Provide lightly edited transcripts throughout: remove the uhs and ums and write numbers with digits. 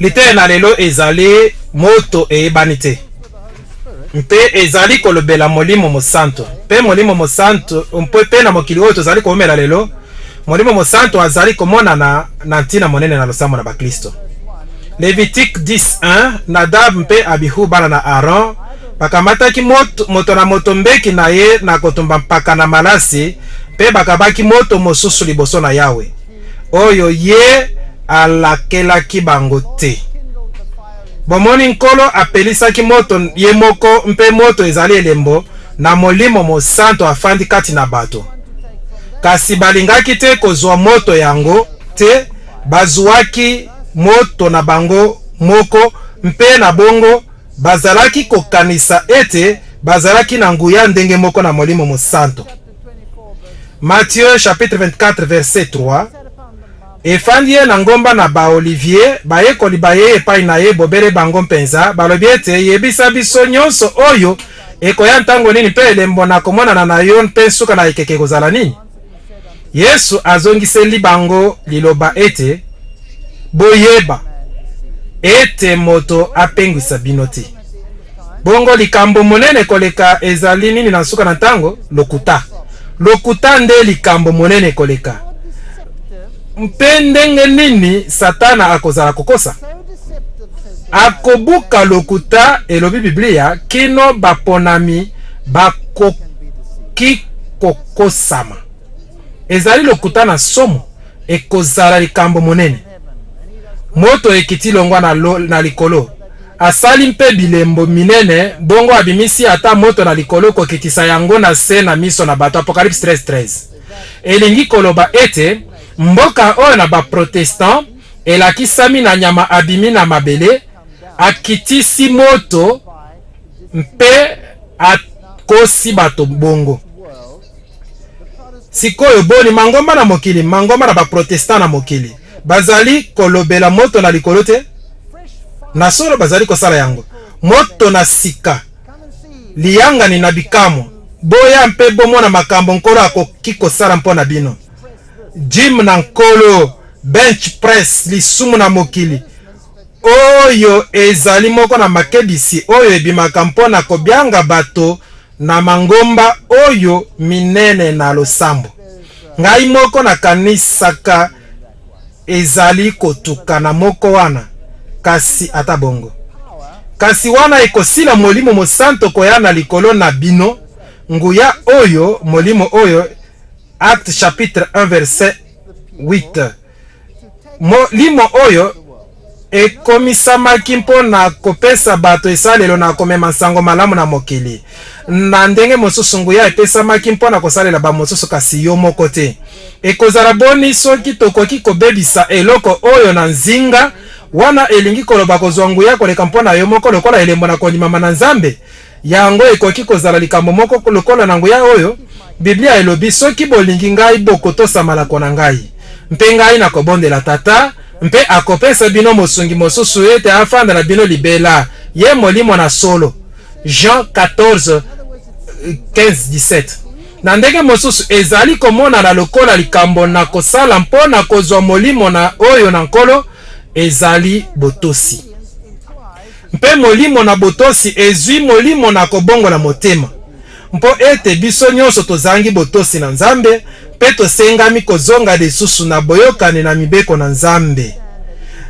Lite na lelo ezali moto ebanite. Mpe ezali kolobela molimo mosanto. Pe molimo mosanto mpe pe na mokili oyo tozali komela lelo. Molimo mosanto azali komonana na ntina monene na losambo na bakristo. Levitique 10:1 Nadab mpe Abihu bana na Aaron bakamataki moto na moto mbeki na ye na kotumba mpaka na malasi mpe bakabaki moto mosusu liboso na Yawe oyo ye alakelaki bango te. Bomoni nkolo apelisaki moto ye moko mpe moto ezali elembo na molimo mosanto afandi kati na bato. Kasi balingaki te kozwa moto yango te, bazuaki moto na bango moko mpe na bongo bazalaki kokanisa ete bazalaki na nguya ndenge moko na molimo mosanto. Matthieu chapitre 24 verset 3 efandi ye na ngomba na ba Olivier bayekoli baye epai na ye bobele bango mpenza balobi ete yebisa biso nyonso oyo ekoya ntango nini mpe elembo na komonana na yo mpe suka na ekeke kozala nini. Yesu azongiseli bango liloba ete boyeba ete moto apengwisa bino te. Bongo likambo monene koleka ezali nini na suka na ntango? Lokuta. Lokuta nde likambo monene koleka. Mpe ndenge nini Satana akozala kokosa? Akobuka lokuta elobi Biblia kino baponami bakoki kokosama. Ezali lokuta na somo ekozala likambo monene. Moto ekiti longwa na likolo. Asali mpe bilembo minene bongo abimisi ata moto na likolo kokitisa yango na se na miso na bato. Apocalypse 13:13. Elingi koloba ete mboka oyo na ba protestant elakisami na nyama abimi na mabele akitisi moto mpe akosi bato bongo. Sikoyo boni mangomba na mokili, mangomba na ba protestant na mokili bazali kolobela moto na likolo te? Na solo bazali kosala yango moto na sika liyangani na bikamo boya mpe bomona makambo nkolo akoki kosala mpona bino. Jim na nkolo bench press lisumu na mokili oyo ezali moko na makebisi oyo ebimaka mpona kobyanga bato na mangomba oyo minene na losambo. Ngai moko na kanisaka ezali kotuka na moko wana kasi ata bongo. Kasi wana ekosila molimo mosanto koya na likolo na bino nguya oyo molimo oyo. Acte chapitre 1 verset 8. Molimo oyo ekomisamaki mpona kopesa bato esalelo na komema nsango malamu na mokili. Na ndenge mosusu nguya epesamaki mpona kosalela ba mosusu kasi yo moko te. Ekozala boni soki tokoki kobebisa eloko oyo na nzinga wana elingi koloba kozwa nguya koleka mpona yo moko lokola elembo na kondimama na Nzambe. Yango ekoki kozala likambo moko lokola na nguya oyo. Biblia elobi soki bolingi ngai bokotosa malako na ngai mpe ngai na kobondela tata mpe akopesa bino mosungi mosusu ete afanda na bino libela ye molimo na solo. Jean 14:15-17. Na ndenge mosusu ezali komona na lokola likambo na kosala mpona kozwa molimo na oyo na nkolo ezali botosi. Mpe molimo na botosi ezwi molimo na kobongo na motema. Mpo ete biso nyonso tozangi botosi na Nzambe mpe tosengami kozonga lisusu na boyokani na mibeko na Nzambe.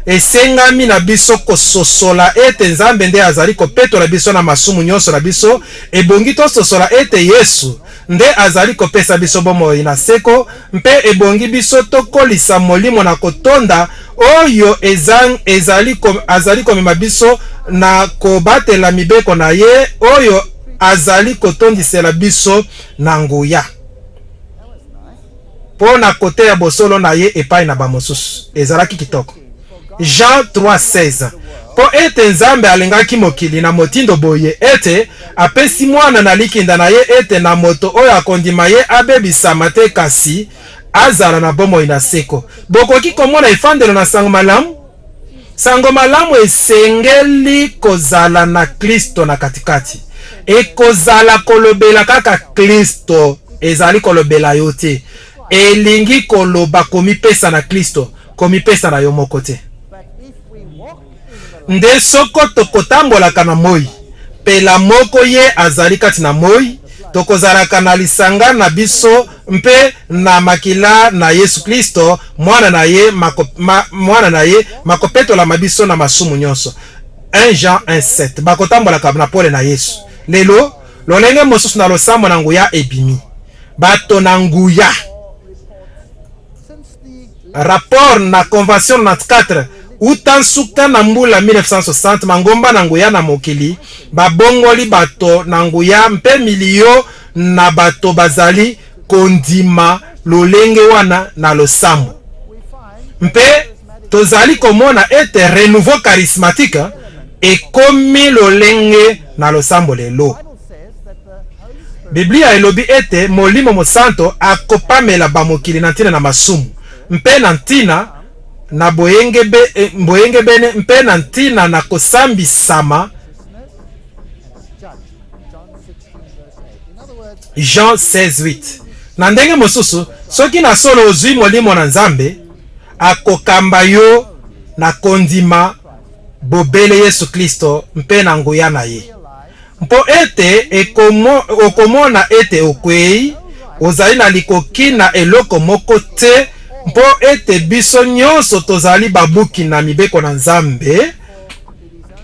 Esengami na biso kososola ete Nzambe nde azali kopetola biso na masumu nyonso na biso ebongi tososola ete Yesu nde azali kopesa biso bomoi na seko mpe ebongi biso tokolisa molimo na kotonda oyo azali komema biso na kobatela mibeko na ye oyo azali kotondisela biso na nguya pona kote ya bosolo na ye epai na bamosusu ezalaki kitoko. Jean 3:16. Po ete Nzambe alingaki mokili na motindo boye ete apesi mwana na likinda na ye ete na moto oyo akondima ye abebisama te kasi azala na bomoi na seko. Bokoki komona efandelo na sango malamu? Sango malamu esengeli kozala na Kristo na katikati. Ekozala kolobela kaka Kristo ezali kolobela yo te. Elingi koloba komipesa na Kristo komipesa na yo moko te. nde soko tokotambolaka na moi pela moko ye azali kati na moi tokozalaka na lisanga na biso mpe na makila na Yesu Kristo mwana na ye makopetola mabiso na masumu nyonso. 1 Jean 1:7 bakotambolaka na pole na Yesu. Lelo lolenge mosusu na losambo na nguya ebimi bato na nguya. Rapport na convention 94 utansuka na mbula 1960 mangomba na nguya na mokili babongoli bato na nguya mpe milio na bato bazali kondima lolenge wana na losambo. Mpe tozali komona ete renouveau charismatique ekomi lolenge na losambo lelo. Biblia elobi ete molimo mosanto akopamela bamokili na ntina na masumu mpe na ntina na boyenge bene mpe na ntina na kosambisama. Jean 16:8. Na ndenge mosusu soki na solo ozwi molimo na Nzambe akokamba yo na kondima bobele Yesu Kristo mpe na nguya na ye. Mpo ete okomona ete okwei ozali na likoki na eloko moko te. Mpo ete biso nyonso tozali babuki na mibeko na Nzambe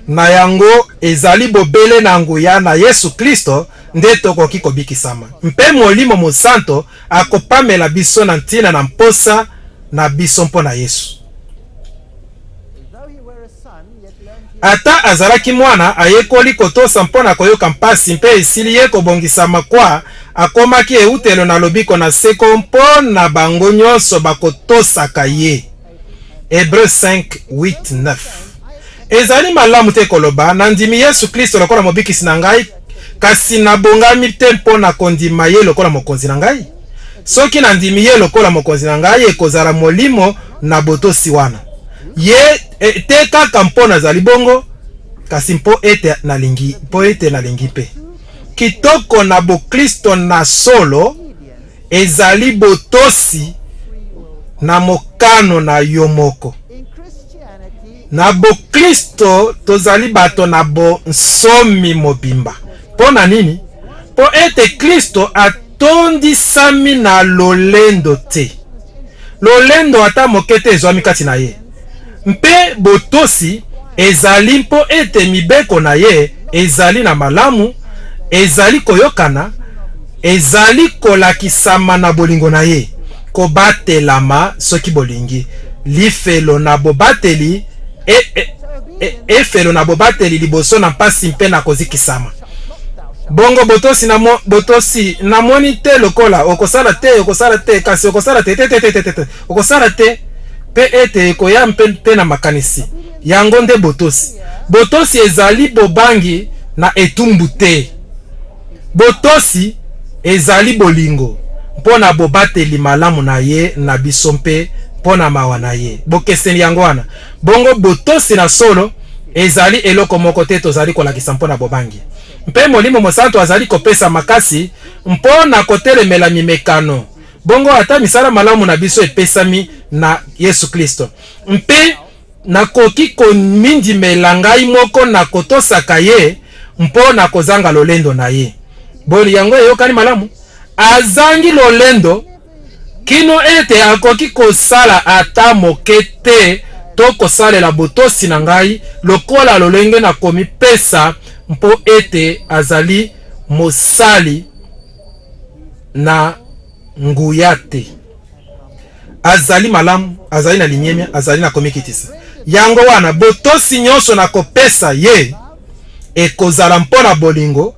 na yango ezali bobele na nguya na Yesu Kristo nde tokoki kobikisama. Mpe molimo mosanto akopamela biso na ntina na mposa na biso mpo na Yesu. Ata azalaki mwana ayekoli kotosa mpona koyoka mpasi mpe esili ye kobongisama kwa akomaki eutelo na lobiko na seko mpona bango nyonso bakotosaka ye. Hébreux 5:8-9. Ezali malamu te koloba nandimi Yesu Kristo lokola mobikisi na ngai kasi nabongami te mpona kondima ye lokola mokonzi na ngai. Soki nandimi ye lokola mokonzi na ngai ekozala molimo na botosi wana. Ye te kaka mpona zali bongo kasi mpo ete nalingi pe. Kitoko na bokristo na solo ezali botosi na mokano na yo moko. Na bokristo tozali bato na bonsomi mobimba. Po na nini? Po ete Kristo atondisami na lolendo te. Lolendo ata mokete ezwami kati na ye. Mpe botosi ezali mpo ete mibeko na ye ezali na malamu, ezali koyokana, ezali kolakisama na bolingo na ye, kobatelama soki bolingi, lifelo na bobateli efelo na bobateli liboso na mpasi mpe na kozikisama. Bongo botosi namoni te lokola okosala te kasi okosala te pe ete ekoya mpe na makanisi yango nde botosi. Botosi ezali bobangi na etumbu te. Botosi ezali bolingo mpona bobateli malamu na ye na biso mpe mpona mawa na ye. Bokeseni yango wana. Bongo botosi na solo ezali eloko moko te tozali kolakisa mpona bobangi. Mpe molimo mosanto azali kopesa makasi mpona kotelemela mimekano. Bongo ata misala malamu na biso epesami na Yesu Kristo. Mpe nakoki komindimela ngai moko na kotosaka ye mpona kozanga lolendo na ye. Boni yango eyokani malamu? Azangi lolendo kino ete akoki kosala ata moke te to kosalela botosi na ngai lokola lolenge na komipesa mpo ete azali mosali na nguya te. Azali malamu, azali na linyemia, azali na komikitisa. Yango wana botosi nyonso na kopesa ye ekozala mpona bolingo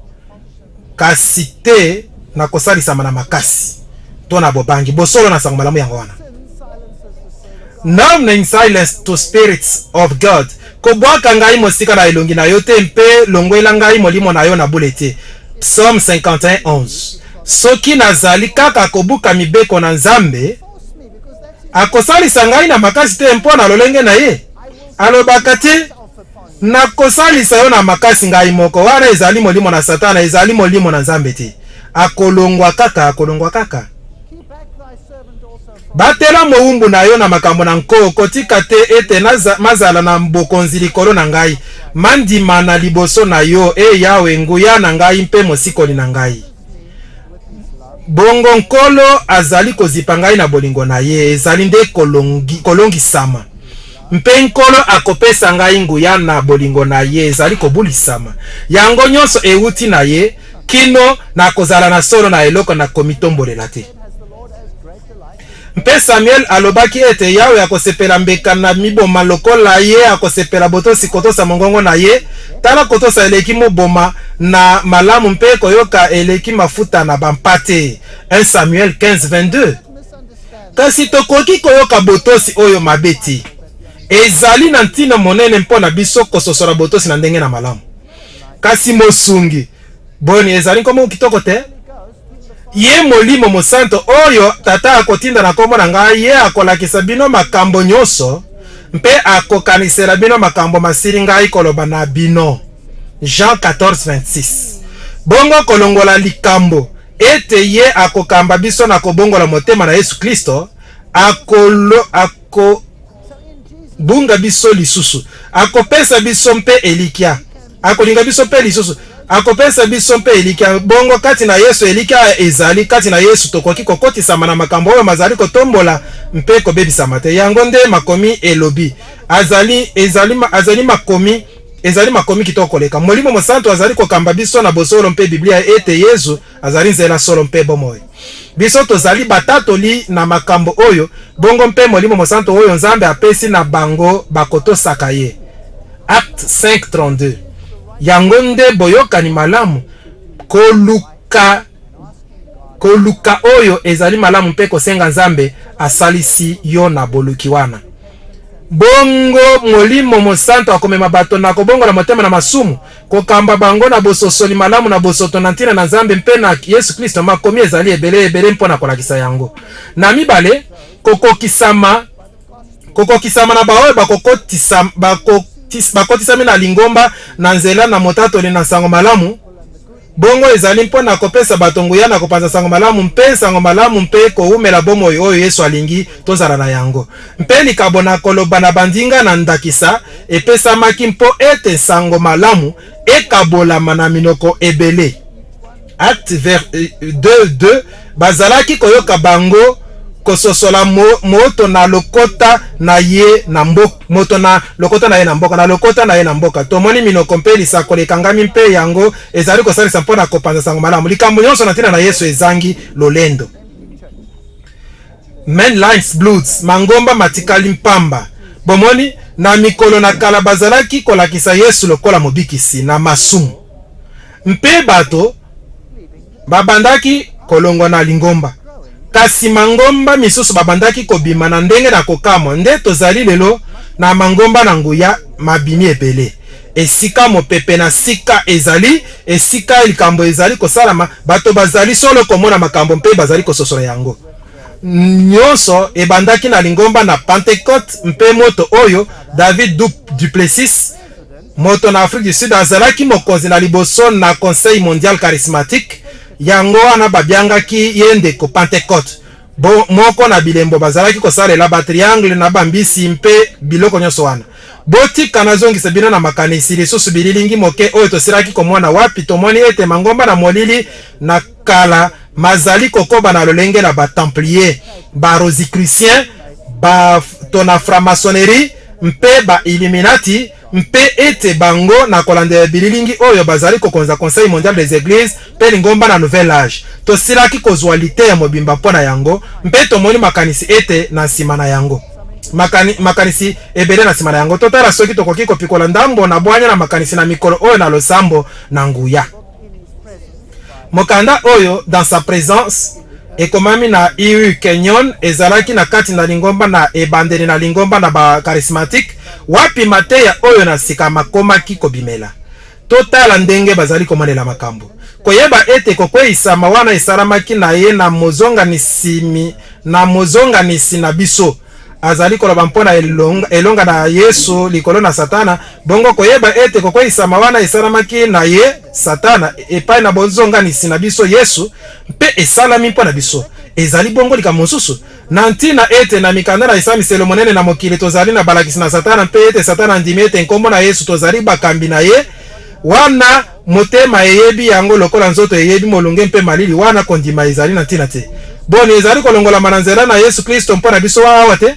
kasi te na kosalisama na makasi to na bobangi. Bosolo na sango malamu yango wana. Numbing silence to spirits of God. Kobwaka ngai mosika na elongi na yo te mpe longwela ngai molimo na yo na bulete. Psalm 51:11. Soki nazali kaka kobuka mibeko na Nzambe akosalisa ngai na makasi te mpona lolenge na ye. Alobaka te nakosalisa yo na makasi ngai moko. Wana ezali molimo na Satana, ezali molimo na Nzambe te. Akolongwa kaka. batela moumbu na yo na makambo na nko kotika te ete mazala na bokonzi likolo na ngai mandima na liboso na yo Yawe nguya na ngai mpe mosikoli na ngai. Bongo nkolo azali kozipa ngai na bolingo na ye ezali nde kolongisama. Mpe nkolo akopesa ngai nguya na bolingo na ye ezali kobulisama. Yango nyonso euti na ye kino na kozala na solo na eloko na komitombolela te. Mpe Samuel alobaki ete Yawe akosepela mbeka na miboma lokola ye akosepela botosi kotosa mongongo na ye tala kotosa eleki moboma na malamu mpe koyoka eleki mafuta na bampate. 1 Samuel 15:22. Kasi tokoki koyoka botosi oyo mabeti ezali na ntina monene mpona biso kososola botosi na ndenge na malamu. Kasi mosungi boni ezali komo kitoko te. Ye molimo mosanto oyo tata akotinda na kombo na ngai ye akolakisa bino makambo nyonso mpe akokanisela bino makambo masiri ngai koloba na bino. Jean 14:26. Bongo kolongola likambo ete ye akokamba biso na kobongola motema na Yesu Kristo bunga biso lisusu akopesa biso mpe elikia akolinga biso mpe lisusu akopesa biso mpe elikia. Bongo kati na Yesu elikia ezali kati na Yesu tokoki kokotisama na makambo oyo mazali kotombola mpe kobebisama te. Yango nde makomi elobi ezali makomi kitoko koleka. Molimo mosanto azali kokamba biso na bosolo mpe Biblia ete Yesu azali nzela solo mpe bomoi. Biso tozali batatoli na makambo oyo bongo mpe molimo mosanto oyo Nzambe apesi na bango bakotosaka ye. Acte 5:32. Yango nde boyokani malamu koluka oyo ezali malamu mpe kosenga Nzambe asalisi yo na boluki wana. Bongo molimo mosanto akomema bato na kobongola motema na masumu kokamba bango na bososoli malamu na bosoto na ntina na Nzambe mpe na Yesu Kristo makomi ezali ebele mpona kolakisa yango. Na mibale kokokisama na baoyo bakotisami na lingomba na nzela na motatoli na sango malamu. Bongo ezali mpona kopesa bato nguya na kopanza sango malamu mpe koumela bomoi oyo Yesu alingi tozala na yango. Mpe likabo na koloba na bandinga na ndakisa epesamaki mpo ete sango malamu ekabolama na minoko ebele. Acte 2:2. Bazalaki koyoka bango kososola moto na lokota na ye na mboka moto na lokota na ye na mboka na lokota na ye na mboka. Tomoni minoko mpe lisakole kangami mpe yango ezali kosalisa mpona kopanza sango malamu. Likambo nyonso na ntina na Yesu ezangi lolendo. Men lines bloods mangomba matikali mpamba. Bomoni na mikolo na kala bazalaki kolakisa Yesu lokola mobikisi na masumu. Mpe bato babandaki kolongwa na lingomba. Kasi mangomba misusu babandaki kobima na ndenge na kokamo nde tozali lelo na mangomba na nguya mabimi ebele. Esika mopepe na sika ezali esika likambo ezali kosalama bato bazali solo komona makambo mpe bazali kososola yango. Nyonso ebandaki na lingomba na Pentecote mpe moto oyo David Duplessis moto na Afrique du Sud azalaki mokonzi na liboso na Conseil Mondial Charismatique. Yango wana babiangaki yende ko Pentecote. Moko na bilembo bazalaki kosalela ba triangle na bambisi mpe biloko nyonso wana. Boti kanazongi sebina na makanisi lisusu bililingi moke oyo tosiraki komona wapi tomoni ete mangomba na molili na kala mazali kokoba na lolenge na ba templier, ba rosicrucien, ba tona franc-maçonnerie mpe ba Illuminati mpe ete bango na kolanda bililingi oyo bazali kokonza Conseil Mondial des Églises pe lingomba na Nouvel Âge. Tosilaki kozwalite ya mobimba mpona yango mpe tomoni makanisi ete na nsima na yango. Makanisi ebele na nsima na yango. Totala soki tokoki kopikola ndambo na bwanya na makanisi na mikolo oyo na losambo na nguya. Mokanda oyo dans sa présence ekomami na Iu Kenyon ezalaki na kati na lingomba na ebandeli na lingomba na ba charismatique wapi mateya oyo na sika makomaki kobimela. Totala ndenge bazali komanela makambo. Koyeba ete kokweisama wana esalamaki na ye na mozonganisi na biso. Azali koloba mpona elonga na Yesu likolo na Satana. Bongo koyeba ete kokweisama wana esalamaki na ye Satana epai na bozonganisi na biso Yesu mpe esalami mpona biso. ezali bongo likambo mosusu na ntina ete na mikanda na esamiselo monene na mokili tozali na balakisi na satana mpe ete satana andimi ete nkombo na Yesu tozali bakambi na ye wana motema eyebi yango lokola nzoto eyebi molunge mpe malili wana kondima ezali na ntina te boni ezali kolongola mananzela na Yesu Kristo mpo na biso awa te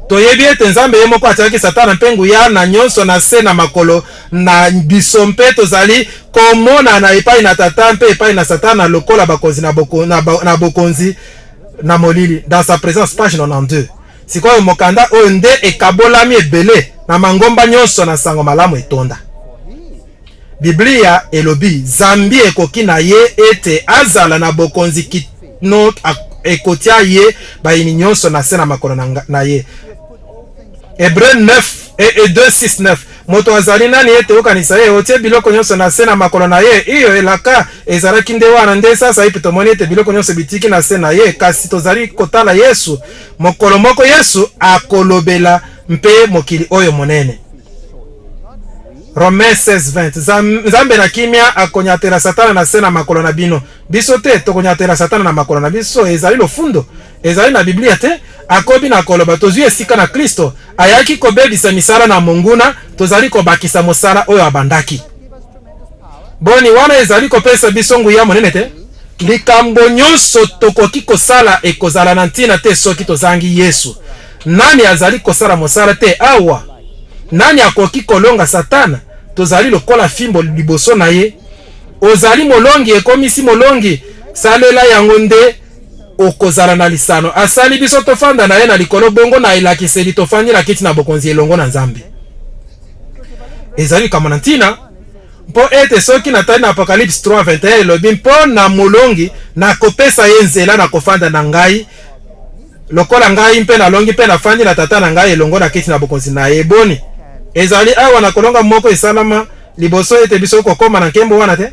toyebi ete nzambe ye moko atiaki satana mpe nguya na nyonso na se na makolo na biso mpe tozali komona na epai na tata mpe epai na satana lokola bakonzi na bokonzi na molili dans sa présence page 92 sikoyo mokanda oyo nde ekabolami ebele na mangomba nyonso na sango malamu etonda Biblia elobi zambi ekoki na ye ete azala na bokonzi kino ekotia ye bayini nyonso na se na makolo na ye Hébreux 9 et 2:6-9 moto azali nani ete okanisa ye otie biloko nyonso na se na makolo na ye iyo elaka ezalaki nde wana nde sasa ipi tomoni ete biloko nyonso bitiki na se na ye kasi tozali kotala Yesu mokolo moko Yesu akolobela mpe mokili oyo monene Romains 16:20 Nzambe na kimia akonyatela satana na se na makolo na bino biso te tokonyatela satana na makolo na biso ezali lofundo ezali na Biblia te akobi na koloba tozwi esika na Kristo ayaki kobebisa misala na monguna tozali kobakisa mosala oyo abandaki boni wana ezali kopesa biso nguya monene te likambo nyonso tokoki kosala ekozala na ntina te soki tozangi Yesu nani azali kosala mosala te awa nani akoki kolonga satana tozali lokola fimbo liboso na ye ozali molongi ekomisi molongi salela yango nde okozala na lisano asali biso tofanda na ye na likolo bongo na elakiseli tofandi na kiti na bokonzi elongo na Nzambe ezali kama na ntina mpo ete soki natali na Apocalypse 3:21 elobi mpo na molongi na kopesa ye nzela na kofanda na ngai lokola ngai mpe na longi mpe na fandi na tata na ngai elongo na kiti na bokonzi na ye boni ezali awa na kolonga moko esalama liboso ete biso kokoma na nkembo wana te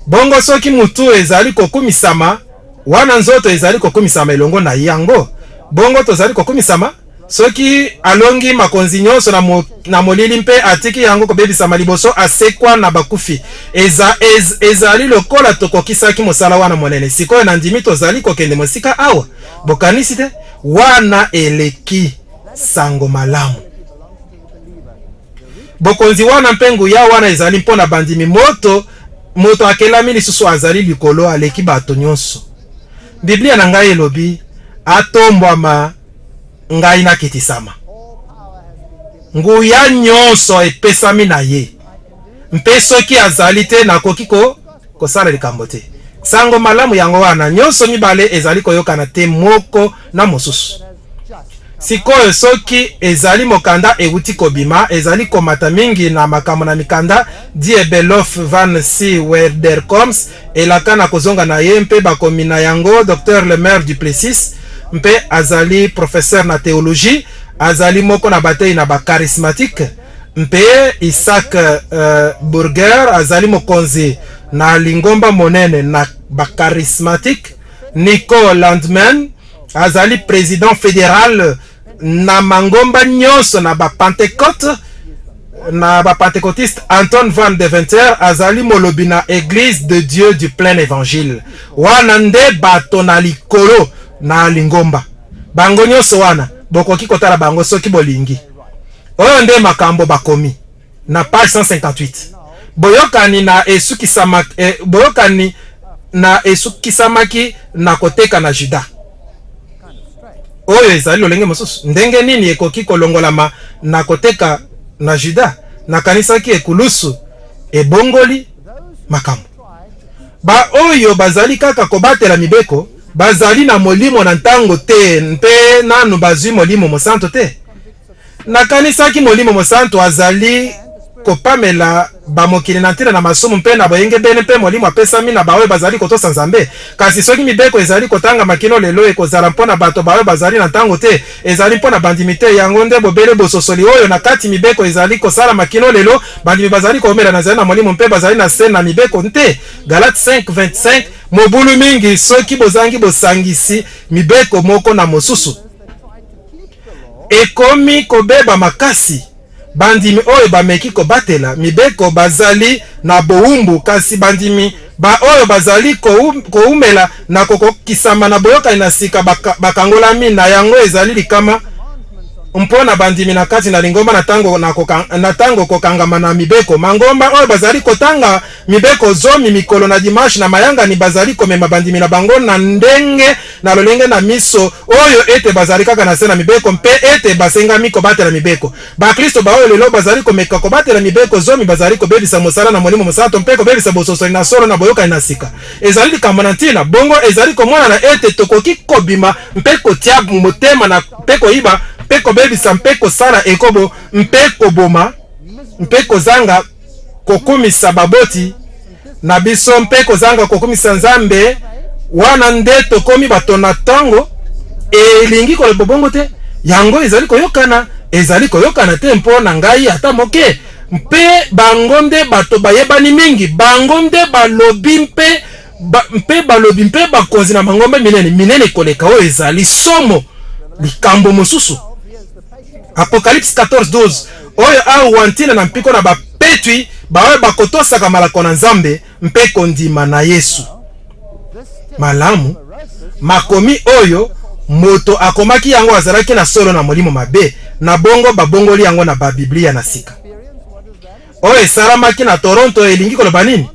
bongo soki mutu ezali kokumisama wana nzoto ezali kokumisama elongo na yango bongo tozali kokumisama soki alongi makonzi nyonso na molili mpe atiki yango kobebisama liboso asekwa na bakufi ezali lokola tokokisaki mosala wana monene sikoyo na ndimi tozali kokende mosika awa bokanisi te wana eleki sango malamu bokonzi wana mpe nguya wana ezali mpona bandimi moto akelami lisusu azali likolo aleki bato nyonso Biblia na ngai elobi atombwama ngai nakitisama nguya nyonso epesami na ye mpe soki azali te nakoki kosala likambo te sango malamu yango wana nyonso mibale ezali koyokana te moko na mosusu sikoyo soki ezali mokanda euti kobima ezali komata mingi na makambo na mikanda die belof van si werdercoms elaka na kozonga na ye mpe bakomi na yango Dr Lemaire du Plessis mpe azali professeur na théologie azali moko na batei na bakarismatique mpe Isaac Burger azali mokonzi na lingomba monene na bakarismatique Nico Landman azali président fédéral na mangomba nyonso na bapentecôtiste Anton van Deventer azali molobi na église de Dieu du plein évangile wana nde bato na likolo na lingomba bango nyonso wana bokoki kotala bango soki bolingi oyo nde makambo bakomi na page 158 boyokani na esukisamaki na koteka na Juda oyo ezali lolenge mosusu ndenge nini ekoki kolongolama na koteka na Juda nakanisaki ekulusu ebongoli makambo ba oyo bazali kaka kobatela mibeko bazali na molimo na ntango te mpe nanu bazwi molimo mosanto te nakanisaki molimo mosanto azali kopamela bamokili na ntina na masumu mpe na boyenge bene mpe molimo apesami na baoyo bazali kotosa Nzambe kasi soki mibeko ezali kotanga makino lelo ekozala mpona bato baoyo bazali na ntango te ezali mpona bandimi te yango nde bobele bososoli oyo na kati mibeko ezali kosala makino lelo bandimi bazali komela nazali na molimo mpe bazali na se na mibeko te Galate 5:25 mobulu mingi soki bozangi bosangisi mibeko moko na mosusu ekomi kobeba makasi bandimi oyo bameki kobatela mibeko bazali na boumbu kasi bandimi ba oyo bazali koumela na kokokisama na boyoka inasika bakangolami na yango ezali likama mpona bandimi na kati na lingomba na tango kokangama na mibeko mangomba oyo bazali kotanga mibeko zomi mikolo na dimanche na mayanga ni bazali komema bandimi na bango na ndenge na lolenge na miso oyo ete bazali kaka na se na mibeko mpe ete basengami kobatela mibeko ba Kristo ba oyo lelo bazali komeka kobatela mibeko zomi bazali kobebisa mosala na molimo mosanto mpe kobebisa bososo na solo na boyoka inasika ezali likambo na ntina bongo ezali komona na ete tokoki kobima mpe kotia motema na mpe koyiba mpe kobebisa mpe kosala ekobo mpe koboma mpe kozanga kokumisa baboti na biso mpe kozanga kokumisa nzambe wana nde tokomi bato na tango elingi koloba bongo te yango ezali koyokana te mpo na ngai ata moke mpe bango nde bato bayebani mingi bango nde balobi mpe balobi mpe bakonzi na bango mpe minene koleka oyo ezali somo likambo mosusu Apocalypse 14:12 oyo awantina na mpiko na bapetwi baoyo bakotosaka malako na nzambe mpe kondima na Yesu malamu makomi oyo moto akomaki yango azalaki na solo na molimo mabe na bongo babongoli yango na babiblia na sika oyo esalamaki na Toronto elingi koloba nini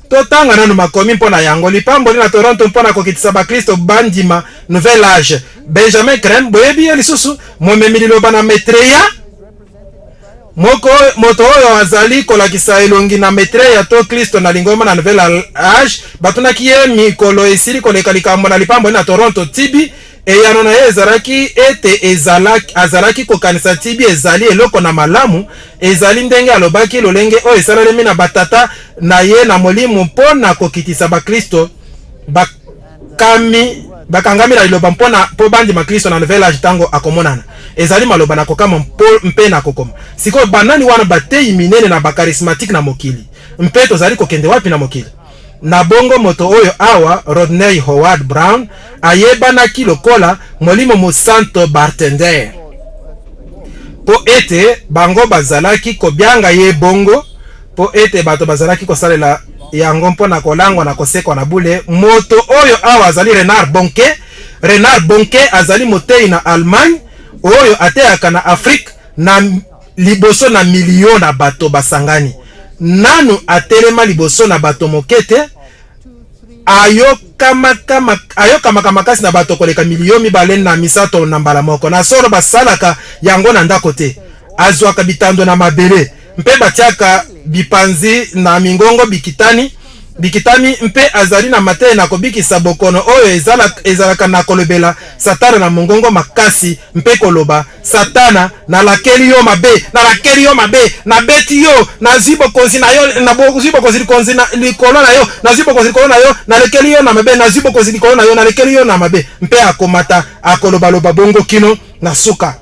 totanga nanu makomi mpona yango lipamboli na Toronto mpona kokitisa bakristo bandima nouvel age Benjamin Graham boyebi ye lisusu momemi liloba na Maitreya moto oyo azali kolakisa elongi na Maitreya to Kristo na lingoma na nouvel age batunaki ye mikolo esili koleka likambo na lipamboli na Toronto tibi eyano na ye ezalaki ete azalaki kokanisa tibi ezali eloko na malamu ezali ndenge alobaki lolenge oyo esalalemi na batata na ye na molimo mpona kokitisa bakristo bakangami na liloba mpo bandima Kristo na nouvel age tango akomonana ezali maloba na kokama mpe na kokoma sikoyo banani wana bateyi minene na bakarismatique na mokili mpe tozali kokende wapi na mokili na bongo moto oyo awa Rodney Howard Brown ayebanaki lokola molimo mosanto bartender po ete bango bazalaki kobyanga ye bongo po ete bato bazalaki kosalela yango mpona kolangwa na kosekwa na bule moto oyo awa azali Renard Bonke azali motei na Allemagne oyo ateyaka na Afrique na liboso na milio na bato basangani nanu atelema liboso na bato mokete ayokamaka makasi na bato koleka milio mibale na misato na mbala moko na solo basalaka yango na ndako te azwaka bitando na mabele mpe batiaka bipanzi na mingongo bikitami mpe azali na mateye na kobikisa bokono oyo ezalaka na kolobela satana na mongongo makasi mpe koloba satana nalakeli yo mabe nabeti yo nazwi bokonzi na yo nazwi bokonzi likolo na yo nalekeli yo na mabe nazwi bokonzi likolo na yo nalekeli yo na mabe mpe akomata akolobaloba bongo kino na suka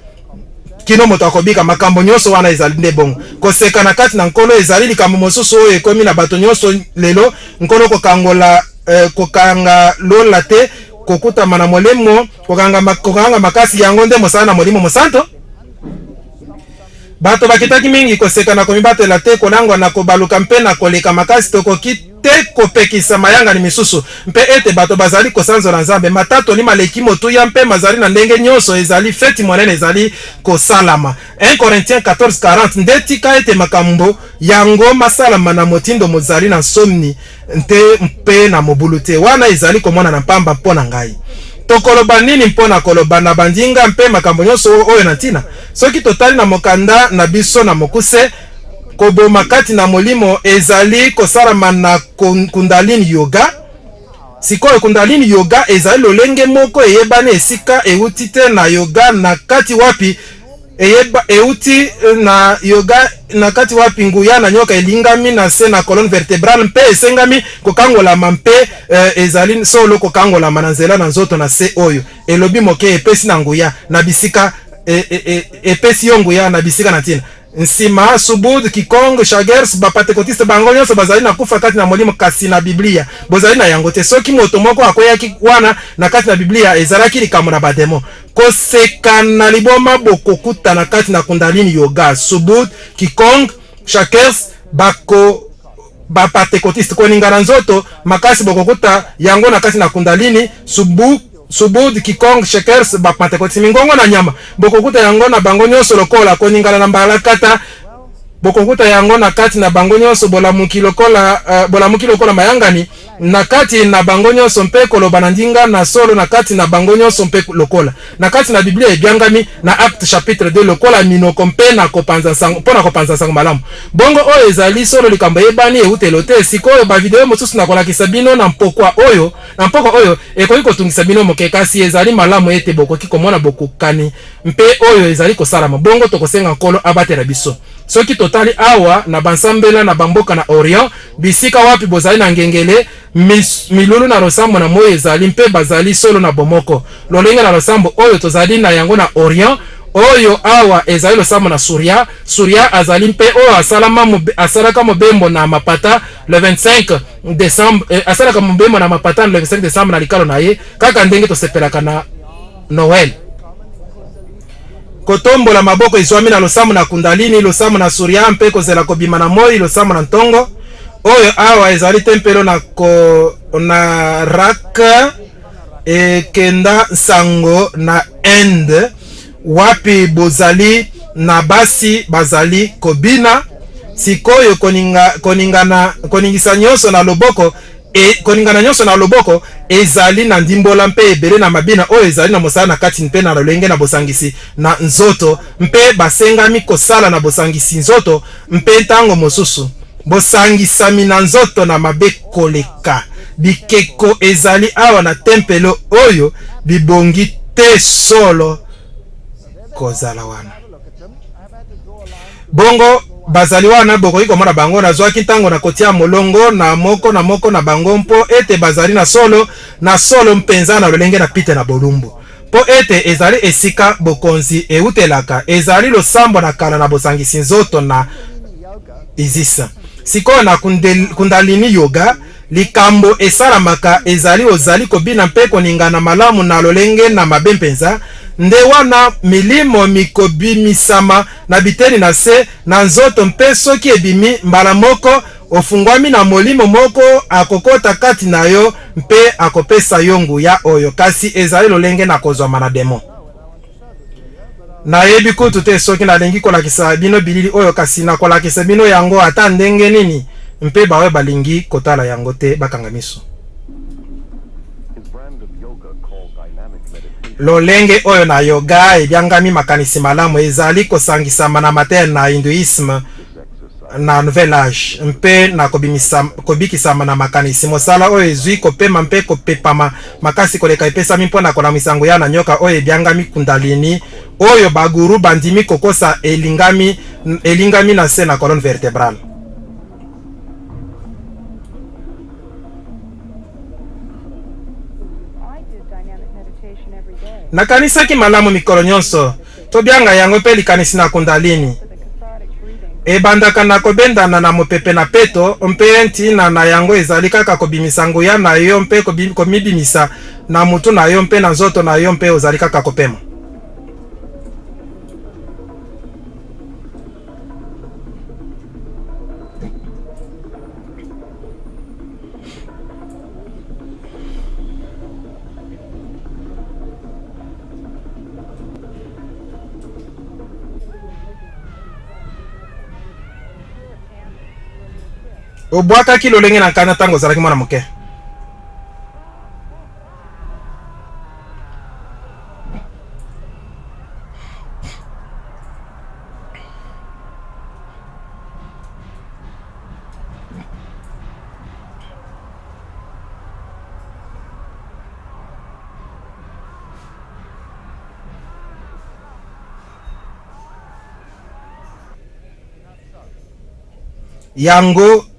kino moto akobika makambo nyonso wana ezali nde bongo koseka na kati na nkolo ezali likambo mosusu oyo ekomi na bato nyonso lelo nkolo kokanga lola te kokutama na molemo kokanga makasi yango nde mosala na molimo mosanto bato bakitaki mingi koseka na komibatela te kolangwa na kobaluka mpe na koleka makasi tokoki te kopekisa mayanga ni misusu mpe ete bato bazali kosanzola nzambe matato ni maleki motuya mpe mazali na ndenge nyonso ezali feti monene ezali kosalama 1 Corinthiens 14:40 nde tika ete makambo yango masalama na motindo mozali na nsomni nte mpe na mobulu te wana ezali komona na mpamba mpona ngai tokoloba nini mpona koloba na bandinga mpe makambo nyonso oyo na ntina soki totali na mokanda na biso na mokuse koboma kati na molimo ezali kosalama na kundalini yoga sikoyo kundalini yoga ezali lolenge moko eyebani esika euti te na yoga na kati wapi euti na yoga na kati wapi nguya na nyoka elingami na se na colonne vertébrale mpe esengami kokangolama mpe ezali solo kokangolama na nzela na nzoto na se oyo elobi moke epesi na nguya na bisika epesi yo nguya na bisika na ntina nsima subud kikong shagers bapatekotiste bango nyonso bazali na kufa kati na molimo kasi na biblia bozali na yango te soki moto moko akweyaki wana na kati na biblia ezalaki likambo na bademo koseka na liboma bokokuta na kati na kundalini yoga subud kikong shakers ba Pentekotiste koningana nzoto makasi bokokuta yango na kati na Kundalini Subud Kikong Shakers ba Pentekotiste mingongo na nyama bokokuta yango na bango nyonso lokola koningana na mbalakata bokokuta yango na kati na bango nyonso bolamuki lokola mayangani na kati na bango nyonso mpe koloba na ndinga na solo na kati na bango nyonso mpe lokola na kati na Biblia ebyangami na Acte chapitre 2 lokola minoko mpe na kopanza sango pona kopanza sango malamu bongo oyo ezali solo likambo yebani eutelo te sikoyo ba video mosusu na kolakisa bino na mpoko oyo ekoki kotungisa bino moke kasi ezali malamu ete bokoki komona bokukani mpe oyo ezali kosalama bongo tokosenga nkolo abatela biso soki totali awa na bansambela na bamboka na Orient bisika wapi bozali na ngengele milulu na losambo na moyo ezali mpe bazali solo na bomoko lolenge na losambo oyo tozali na yango na Orient oyo awa ezali losambo na Surya azali mpe oyo asalaka mobembo na mapata le 25 décembre asalaka mobembo na mapata le 25 décembre na likalo na ye kaka ndenge tosepelaka na Noël kotombola maboko izwami na losambo na Kundalini losambo na Surya mpe kozela kobima na moi losambo na ntongo oyo awa ezali tempelo na raka ekenda sango na Inde wapi bozali na basi bazali kobina sikoyo koningisa nyonso na loboko koningana nyonso na loboko ezali na ndimbola mpe ebele na mabina oyo ezali na mosala na kati mpe na lolenge na bosangisi na nzoto mpe basengami kosala na bosangisi nzoto mpe ntango mosusu bosangisami na nzoto na mabe koleka bikeko ezali awa na tempelo oyo bibongi te solo kozala wana bongo bazali wana bokoki komona bango nazwaki ntango na kotia molongo na moko na bango mpo ete bazali na solo mpenza na lolenge na pite na bolumbu po ete ezali esika bokonzi eutelaka ezali losambo na kala na bosangisi nzoto na Isis sikoyo na Kundalini yoga likambo esalamaka ezali ozali kobina mpe koningana malamu na lolenge na mabe mpenza nde wana milimo mikobimisama na biteni na se na nzoto mpe soki ebimi mbala moko ofungwami na molimo moko akokota kati na yo mpe akopesa yo nguya oyo kasi ezali lolenge na kozwama na demo nayebi kutu te soki nalingi kolakisa bino bilili oyo kasi na kolakisa bino yango ata ndenge nini mpe bawe balingi kotala yango te bakanga miso lolenge oyo na yoga ebyangami makanisi malamu ezali kosangisama na mater na hinduisme na nouvel âge mpe na kobikisama na makanisi mosala oyo ezwi kopema mpe kopepama makasi koleka epesami mpo na kolamwisa nguya na nyoka oyo ebyangami Kundalini oyo baguru bandimi kokosa elingami na se na colonne vertébrale nakanisaki malamu mikolo nyonso tobyanga yango mpe likanisi na Kundalini ebandaka na kobendana na mopepe na peto mpe ntina na yango ezali kaka kobimisa nguya na yo mpe komibimisa na mutu na yo mpe na nzoto na yo mpe ozali kaka kopema obwakaki lolenge na nkana ntango ozalaki mwana moke yango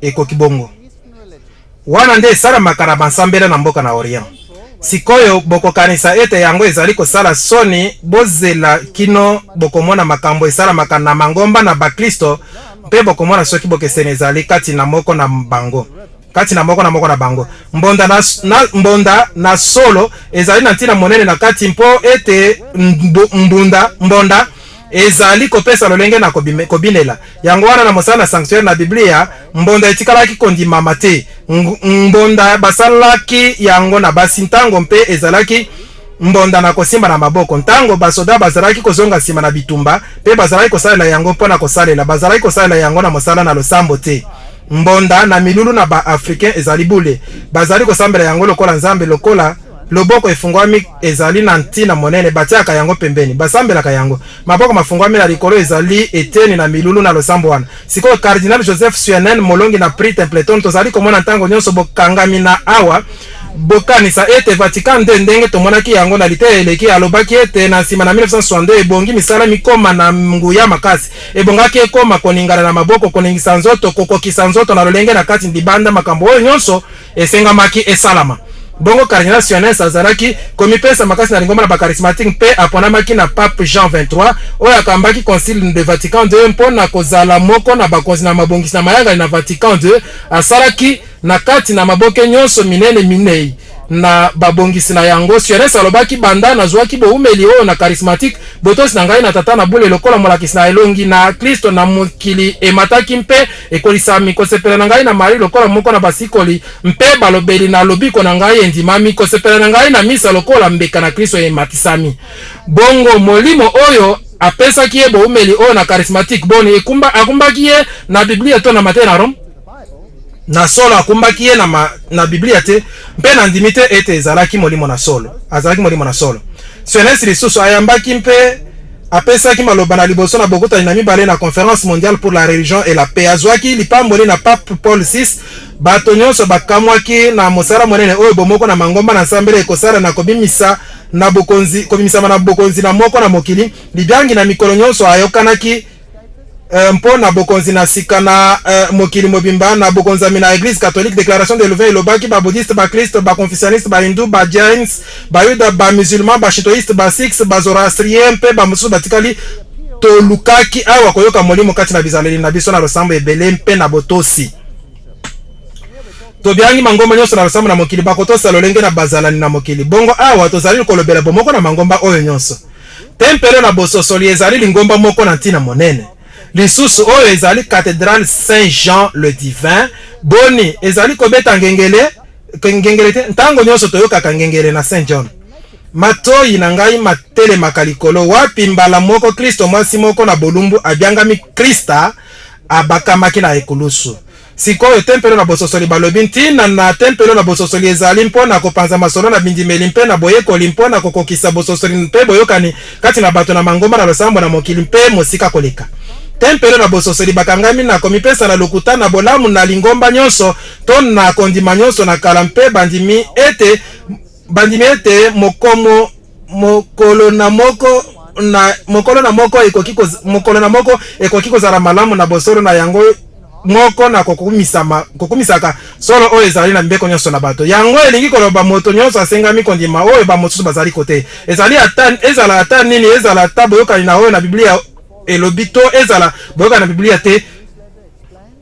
ekoki bongo wana nde esalamaka na bansambela na mboka na Orient sikoyo bokokanisa ete yango ezali kosala soni bozela kino bokomona makambo esalamaka na mangomba na bakristo mpe bokomona soki bokeseni ezali kati na moko na bango mbonda na solo ezali na ntina monene na kati mpo ete mbonda ezali kopesa lolenge na kobinela yango wana na mosala sanctuaire na Biblia mbonda etikalaki kondimama te mbonda basalaki yango na basi ntango mpe ezalaki mbonda na kosimba na maboko ntango basoda bazalaki kozonga nsima na bitumba pe bazalaki kosalela yango mpona kosalela bazalaki kosalela yango na mosala na losambo te mbonda na milulu na ba-africain ezali bule bazali kosambela yango lokola nzambe lokola loboko efungwami ezali na ntina monene batiaka yango pembeni basambelaka yango maboko mafungwami na likolo ezali eteni na milulu na losambo wana sikoyo cardinal Joseph Suenen molongi na Prix Templeton tozali komona ntango nyonso bokangami na awa bokanisa ete Vatican nde ndenge tomonaki yango na lite eleki alobaki ete na nsima na 1962 ebongi misala mikoma na nguya makasi ebongaki ekoma koningana na maboko koningisa nzoto kokokisa nzoto na lolenge na kati ndibanda makambo oyo nyonso esengamaki esalama bongo cardinal Suenen azalaki komipesa makasi na lingomba na bakarismatique mpe aponamaki na pape Jean 23 oyo akambaki concile de Vatican II mpona kozala moko na bakonzi na mabongisi na mayanga na Vatican II asalaki na kati na maboke nyonso minene minei na babongisi na yango Suenen alobaki banda nazwaki boumeli oyo na charismatique botosi na ngai na tata na bule lokola molakisi na elongi na Kristo na mokili emataki mpe ekolisami kosepela na ngai na Marie lokola moko na basikoli mpe balobeli na lobiko na ngai endimami kosepela na ngai na misa lokola mbeka na Kristo ematisami bongo molimo oyo apesaki ye boumeli oyo na charismatique boni akumbaki ye na Biblia to na Mateyo na Rome na solo akumbaki ye na Biblia te mpe na ndimi te ete ezalaki molimo na solo azalaki molimo na solo Suenen lisusu ayambaki mpe apesaki maloba na liboso na bokutani na mibale na conférence mondiale pour la religion et la paix azwaki lipamboli na pape Paul VI bato nyonso bakamwaki na mosala monene oyo bomoko na mangomba na nsambele ekosala na kobimisa na bokonzi kobimisama na bokonzi na moko na mokili libyangi na mikolo nyonso ayokanaki mpo na bokonzi na sika na mokili mobimba na bokonzami na église catholique déclaration de Louvain elobaki ba bouddhiste ba christ ba confucianiste ba hindu ba jains ba yuda ba musulman ba shintoiste ba sikhs ba zoroastrien mpe ba mususu batikali tolukaki awa koyoka molimo kati na bizaleli na biso na losambo ebele mpe na botosi tobiangi mangomba nyonso na losambo na mokili bakotosa lolenge na bazalani na mokili bongo awa tozali kolobela bomoko na mangomba oyo nyonso tempelo na bososoli ezali lingomba moko na ntina monene lisusu oyo ezali cathédrale Saint Jean le Divin boni ezali kobeta ngengele te ntango nyonso toyokaka ngengele na Saint John matoyi na ngai matele makalikolo wapi mbala moko Kristo mwasi moko na bolumbu abiangami Krista abakamaki na ekulusu sikoyo tempelo na bososoli balobi ntina na tempelo na bososoli ezali mpona kopanza masolo na bindimeli mpe na boyekoli mpona kokokisa bososoli mpe boyokani kati na bato na mangomba na losambo na mokili mpe mosika koleka tempelo na bososoli bakangami na komipesa na lokuta na bolamu na lingomba nyonso to na kondima nyonso na kala mpe bandimi ete mokolo na moko ekoki kozala malamu na bosolo na yango moko na kokumisaka solo oyo ezali na mbeko nyonso na bato yango elingi koloba moto nyonso asengami kondima oyo bamosusu bazali kote ezala ata nini ezala ata boyokani na oyo na Biblia elobi to ezala boyoka na Biblia te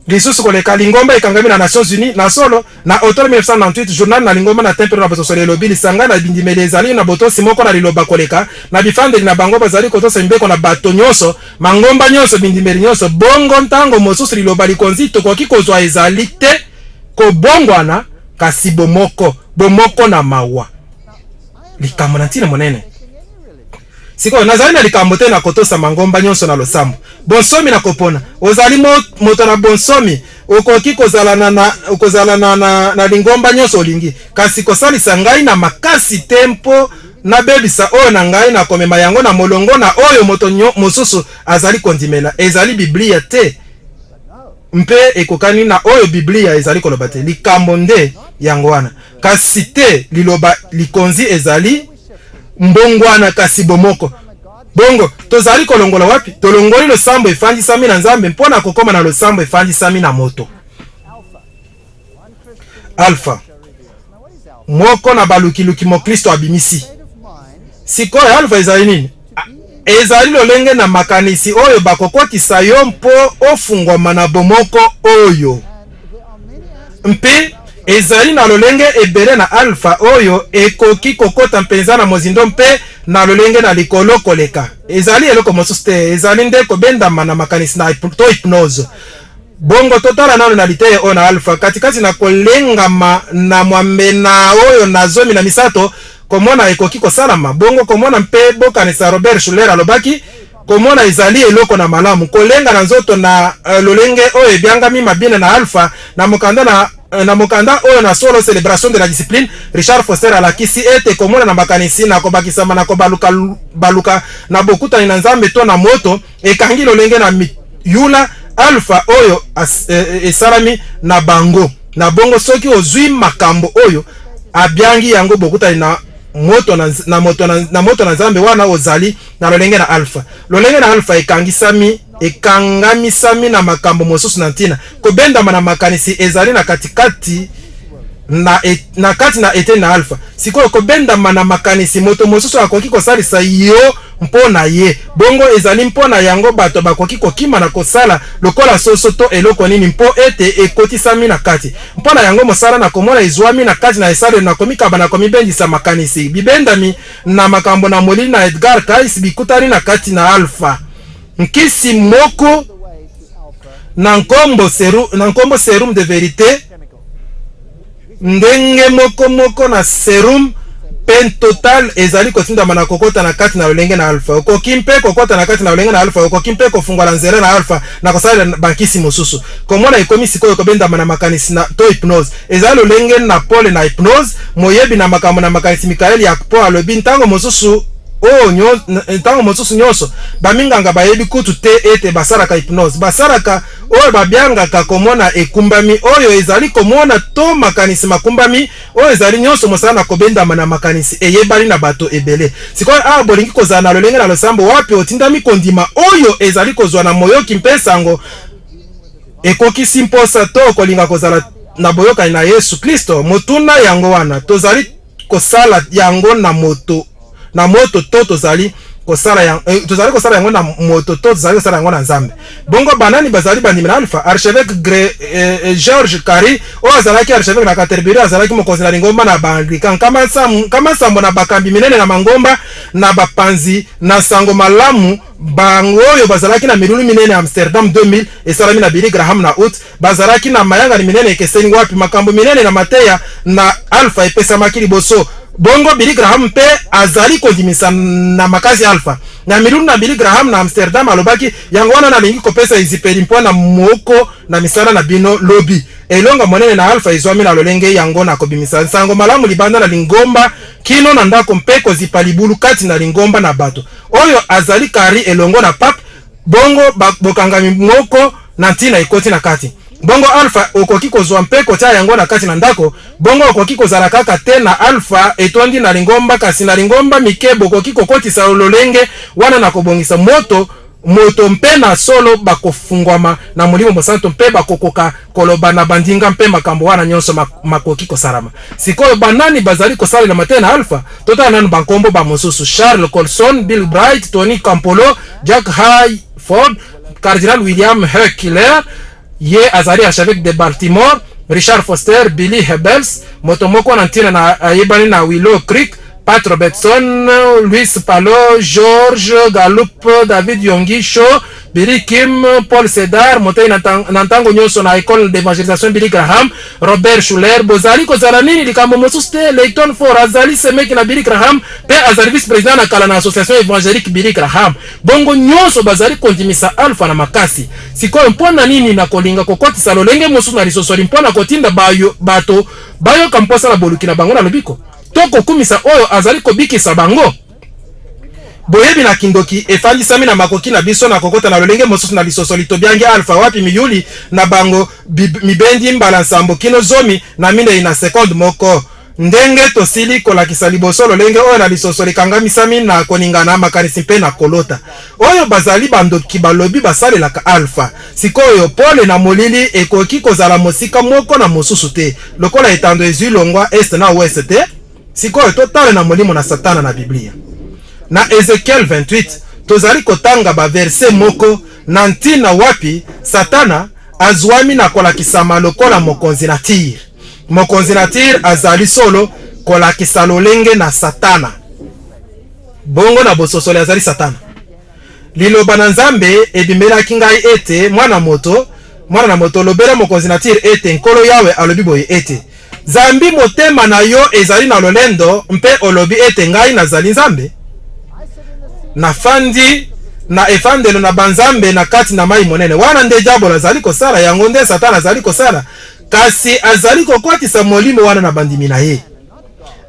lisusu koleka lingomba ekangami na Nations Unies na solo na automne 1998 journal na lingomba na tempelo na bososoli elobi lisanga na bindimeli ezali na botosi moko na liloba koleka na bifandeli na bango bazali kotosa mbeko na bato nyonso mangomba nyonso bindimeli nyonso bongo ntango mosusu liloba likonzi tokoki kozwa ezali te kobongwana kasi bomoko na mawa likambo na ntina monene sikoyo nazali na likambo te na kotosa mangomba nyonso na losambo bonsomi na kopona ozali moto na bonsomi okoki kozala na lingomba nyonso olingi kasi kosalisa ngai na makasi tempo na bebisa oyo na ngai na komema yango na molongo na oyo moto mosusu azali kondimela ezali Biblia te mpe ekokani na oyo Biblia ezali koloba te likambo nde yango wana kasi te liloba likonzi ezali mbongwana kasi bomoko bongo tozali kolongola wapi tolongoli losambo efandisami na nzambe mpona kokoma na losambo efandisami na moto alpha moko na balukiluki mo Kristo abimisi sikoyo alpha ezali nini ezali lolenge na makanisi oyo bakokotisa yo mpo ofungwama na bomoko oyo mpe ezali na lolenge ebele na alpha oyo ekoki kokota mpenza na mozindo mpe na lolenge na likolo koleka. Ezali eloko mosusu te, ezali nde kobendama na makanisi na to hypnose. Bongo totala nano na liteye o na alpha katikati na kolengama na mwambena oyo na zomi na misato komona ekoki kosalama. Bongo komona mpe bokanisa Robert Schuller alobaki komona ezali eloko na malamu kolenga na nzoto na lolenge oyo ebyangami mabine na alpha na mokanda oyo na solo célébration de la discipline. Richard Foster alakisi ete komona na makanisi na kobakisama na kobaluka na bokutani na nzambe to na moto ekangi lolenge na yula alpha oyo esalami na bango na bongo soki ozwi makambo oyo abyangi yango bokutani na moto na nzambe wana ozali na lolenge na alpha. Lolenge na alpha ekangamisami na makambo mosusu na ntina kobendama na makanisi ezali na katikati na kati na ete na alpha. Sikoyo kobendama na makanisi moto mosusu akoki kosalisa yo mpona ye. Bongo ezali mpona yango bato bakoki kokima na kosala lokola soso to eloko nini mpo ete ekotisami na kati. Mpona yango mosala na komona izwami na kati na esale na komikaba na komibendisa makanisi. Bibendami na makambo na molili na Edgar Cayce bikutani na kati na alpha. Nkisi moko na nkombo serum de vérité ndenge moko na serum pen total ezali kotindama na kokota na kati na lolenge na alpha. Okoki mpe kokota na kati na lolenge na alpha, okoki mpe kofungola nzela na alpha na kosala bankisi mosusu. Komona ekomi sikoyo kobendama na makanisi na to hypnose. Ezali lolenge na pole na hypnose moyebi na makambo na makanisi Mikael Yakpo alobi ntango mosusu ntango mosusu nyonso baminganga bayebi kutu te ete basalaka hypnose. Basalaka oyo babyangaka komona ekumbami oyo ezali komona to makanisi makumbami oyo ezali nyonso mosala na kobendama na makanisi eyebali na bato ebele. Sikoyo bolingi kozala na lolenge na losambo wapi otindami kondima oyo ezali kozwa na moyoki mpe sango ekokisi mposa to kolinga kozala na boyokani na Yesu Kristo. Motuna yango wana tozali kosala yango na moto to tozali kosala yango na moto to tozali kosala yango na nzambe. Bongo banani bazali bandimi na alpha. Archevêque George Carey oyo azalaki archevêque na Canterbury azalaki mokonzi na lingomba na baanglican kama sambo na bakambi minene na mangomba na bapanzi na sango malamu bango oyo bazalaki na milulu minene Amsterdam 2000 esalami na Billy Graham na out bazalaki na mayanga ni minene ekeseni wapi makambo minene na mateya na alpha epesamaki liboso. Bongo Billy Graham pe azali kondimisa na makazi alpha na milulu na Billy Graham na Amsterdam alobaki yango wana na lingi kopesa izipeli mpona moko na misala na bino lobby elonga monene na alpha izwami na lolenge yango na kobimisa sango malamu libanda na lingomba kino na ndako mpe kozipa libulu kati na lingomba na bato oyo azali kari elongo na pape. Bongo bokangami moko na ntina ikoti na kati. Bongo alpha okoki kozwa mpe kotia yango na kati na ndako. Bongo okoki kozala kaka te na alpha etondi na lingomba kasi na lingomba mikebo okoki kokotisa lolenge wana na kobongisa moto mpe na solo bakofungwama na molimo mosanto mpe bakokoka koloba na bandinga mpe makambo wana nyonso makoki kosalama. Sikoyo banani bazali kosalela mate na alpha totala nanu bankombo ba mosusu Charles Colson, Bill Bright, Tony Campolo, Jack Hayford, Cardinal William Heckler ye azali archevêque de Baltimore, Richard Foster, Billy Hebels, motomoko na ntina na ayebani na Willow Creek, Pat Robertson, Luis Palo, George Gallup, David Yongisho, Billy Kim, Paul Sedar, motei na ntango nyonso na école d'évangélisation Billy Graham, Robert Schuller. Bozali kozala nini likambo mosusu te. Leighton Ford azali semeki na Billy Graham pe azali vice président na kala na association évangélique Billy Graham. Bongo nyonso bazali kondimisa alpha na makasi. Sikoyo mpona nini na kolinga kokotisa lolenge mosusu na lisosoli mpona kotinda bato bayoka mposa na boluki na bango na lobiko toko kumisa oyo azali kobikisa bango. Boyebi na kindoki efalisami na makoki na biso na kokota na lolenge mosusu na lisosoli tobyangi alpha wapi miyuli na bango mibendi mbala nsambo kino zomi na mine ina seconde moko ndenge tosili kolakisa liboso lolenge oyo na lisosoli kangamisami na koningana makanisi mpe na kolota oyo bazali bandoki balobi basalelaka alpha. Sikoyo pole na molili ekoki kozala mosika moko na mosusu te lokola etando ezwi longwa est na ouest te. Sikoyo totale na molimo na satana na Biblia. Na Ezekiel 28 tozali kotanga ba verse moko na ntina wapi satana azwami na kolakisama lokola mokonzi na Tyr. mokonzi na Tyr azali solo kolakisa lolenge na Satana. Bongo na bososoli azali Satana. Liloba na Nzambe ebimelaki ngai ete mwana na moto lobela mokonzi na Tyr ete nkolo yawe alobi boye ete Zambi motema na yo ezali na lolendo mpe olobi ete ngai nazali Nzambe. Nafandi na efandelo na banzambe na kati na mai monene. Wana nde diabolo azali kosala, yango nde Satana azali kosala. Kasi azali kokwatisa molimo wana na bandimi na ye.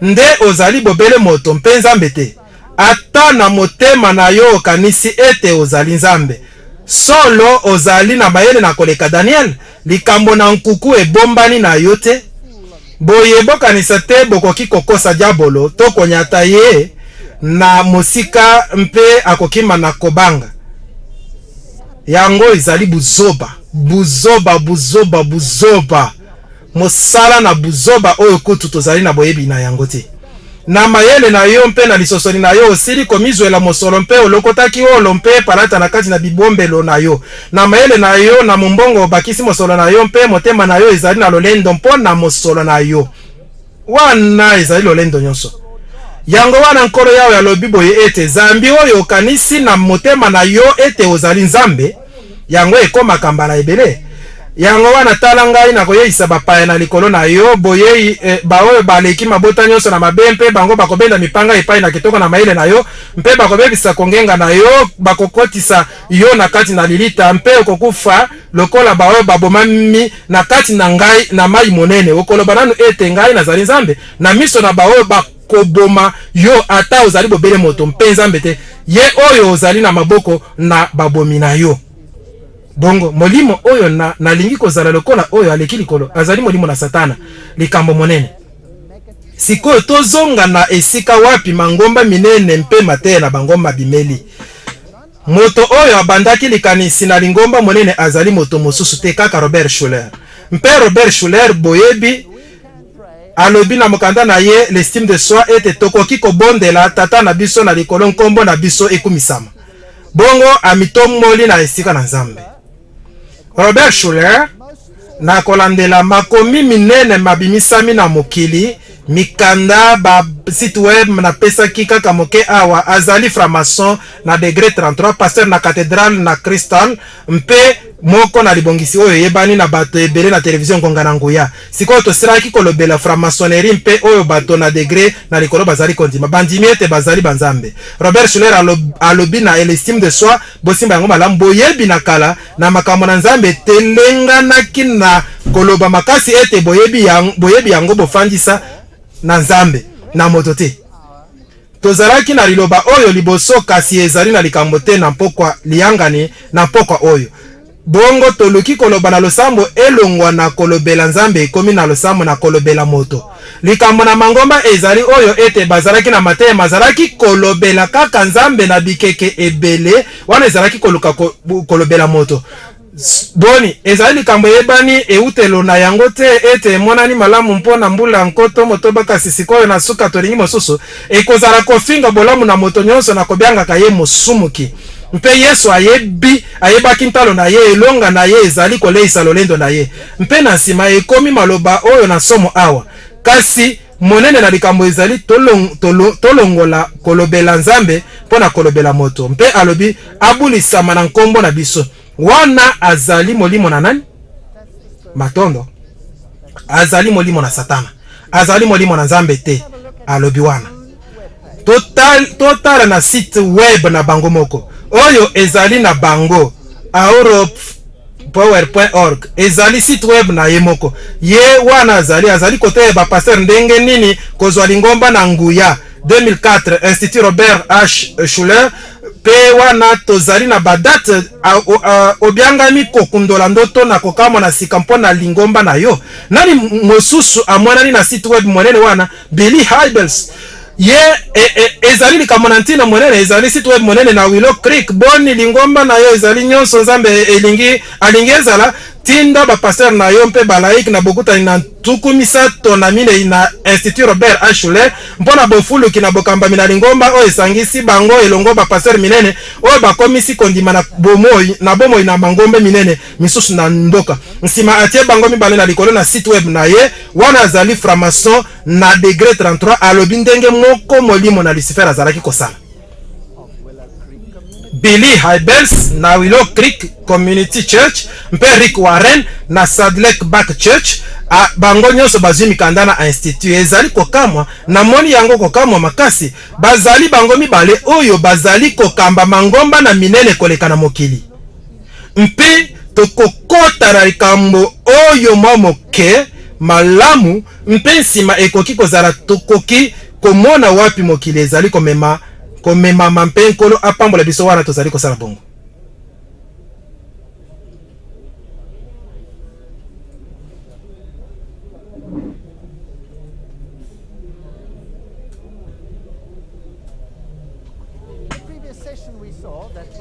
Nde ozali bobele moto mpe Nzambe te. Ata na motema na yo okanisi ete ozali Nzambe. Solo ozali na mayele na koleka Daniel. Likambo na nkuku ebombani na yo te. Boye bokanisa te bokoki kokosa diabolo to konyata ye na mosika mpe akokima na kobanga. Yango izali buzoba. Mosala na buzoba oyo kutu tozali na boyebi na yango te. Na mayele na yo mpe na lisosoli na yo osili komizwela mosolo mpe olokotaki olo mpe palata na kati na bibombelo na yo. Na mayele na yo na mumbongo bakisi mosolo na yo mpe motema na yo ezali na lolendo mpo na mosolo na yo. Wana ezali lolendo nyonso. Yango wana nkolo yawe alobi boye ete Zambi oyo okanisi na motema na yo ete ozali Nzambe. Yango ekoma kambala ebele. Yango wana tala ngai na koyeisa bapaya na likolo na yo boye baoyo baleki mabota nyonso na mabe mpe bango bakobenda mipanga epai na kitoko na maile na yo mpe bakobebisa kongenga na yo bakokotisa yo na kati na lilita mpe okokufa lokola baoyo babomami na kati na ngai na mai monene okoloba nanu ete ngai nazali Nzambe na miso na baoyo bakoboma yo ata ozali bobele moto mpe Nzambe te ye oyo ozali na maboko na babomi na yo. Bongo molimo oyo na lingi kozala lokola oyo aleki likolo azali molimo na Satana likambo monene. Sikoyo tozonga na esika wapi mangomba minene mpe mateya na bangomba bimeli. Moto oyo abandaki likanisi na lingomba monene azali moto mosusu te kaka Robert Schuller. Mpe Robert Schuller boyebi alobi na mokanda na ye l'estime de soi ete tokoki kobondela tata na biso na likolo nkombo na biso ekumisama. Bongo amitomoli na esika na Nzambe. Robert Schuller na kolandela makomi minene mabimisami na mokili mikanda ba site web na pesaki kaka moke awa azali franc-maçon na degré 33 pasteur na cathédrale na Crystal mpe moko na libongisi oyo yebani na bato ebele na television Ngonga na Nguya. Sikoyo tosilaki kolobela franc-maçonnerie mpe oyo bato na degré na likolo bazali kondima bandimi ete bazali banzambe. Robert Schuller alobi na l'estime de soi bosimba yango malamu boyebi na kala na makambo na Nzambe telenganaki na koloba makasi ete boyebi yango bofandisa na Nzambe na moto te. Tozalaki na liloba oyo liboso kasi ezali na likambo te na mpokwa liangani na mpokwa oyo. Bongo toluki koloba na losambo elongwa na kolobela Nzambe ekomi na losambo na kolobela moto. Likambo na mangomba ezali oyo ete bazalaki na mateya mazalaki kolobela kaka Nzambe na bikeke ebele wana ezalaki koluka kolobela moto. Boni ezali likambo yebani eutelo na yango te ete monani malamu mpona mbula nkoto motoba kasi sikoyo na suka tolingi mosusu ekozala kofinga bolamu na moto nyonso na kobiangaka ye mosumuki. Mpe Yesu ayebaki ntalo na ye elonga na ye ezali koleisa lolendo na ye. Mpe na nsima ekomi maloba oyo na somo awa. Kasi monene na likambo ezali tolongola kolobela Nzambe mpona kolobela moto. Mpe alobi abulisama na nkombo na biso. Wana azali molimo na nani? Matondo. Azali molimo na Satana. Azali molimo na Nzambe te. Alobi wana. Total na site web na bango moko. Oyo ezali na bango europower.org. Ezali site web na ye moko. Ye wana azali kote ba pasteur ndenge nini kozwa lingomba na Nguya 2004 Institut Robert H. Schuller. Pe wana tozali na badate obiangami kokundola ndoto na kokamo na sikampo na lingomba na yo. Nani mosusu amwanani na site web monene wana Billy Hybels. Ye ezali likambo na ntina monene ezali site web monene na Willow Creek boni lingomba na yo ezali nyonso Nzambe alingi ezala tinda ba pasteur na yo mpe balaik na bokuta na tukumisa tonamine ina Institut Robert H. Schuller mpona bofulu kina bokambami na lingomba o esangisi bango elongo ba pasteur minene o bakomisi kondima na bomoi na mangombe minene misusu na mboka nsima atie bango mibale na likolo na site web na ye wana azali franc-maçon na degré 33 alobi ndenge moko molimo na Lucifer azalaki kosala. Billy Hybels na Willow Creek Community Church mpe Rick Warren na Sadlek Back Church a bango nyonso bazwi mikanda na institut ezali kokamwa na moni yango kokamwa makasi bazali bango mibale oyo bazali kokamba mangomba na minene koleka na mokili mpe tokokota na likambo oyo mwa moke malamu mpe nsima ekoki kozala tokoki komona wapi mokili ezali komema mpe nkolo apambola biso wana tozali kosala bongo.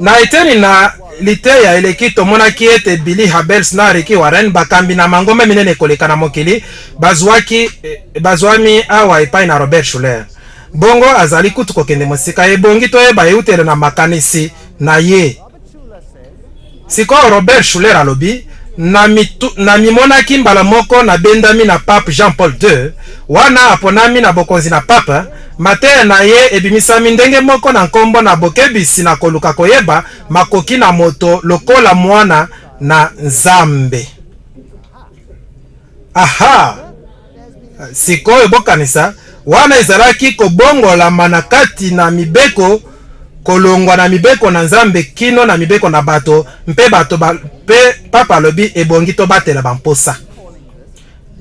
Na eteni na liteya eleki tomonaki ete Billy Hybels na Rick Warren bakambi na mangombe minene koleka na mokili bazwami awa epai na Robert Schuller. Bongo azali kutu kokende mosika ebongi toyeba eutere na makanisi na ye. Siko Robert Schuller alobi na mimonaki mbala moko na bendami na Pape Jean-Paul II wana aponami na bokonzi na Papa mateya na ye ebimisami ndenge moko na nkombo na bokebisi na koluka koyeba makoki na moto lokola mwana na Nzambe. Aha, sikoyo bokanisa wana ezalaki kobongola manakati na mibeko kolongwa na mibeko na Nzambe kino na mibeko na bato mpe bato mpe Papa lobi ebongi to batela bamposa.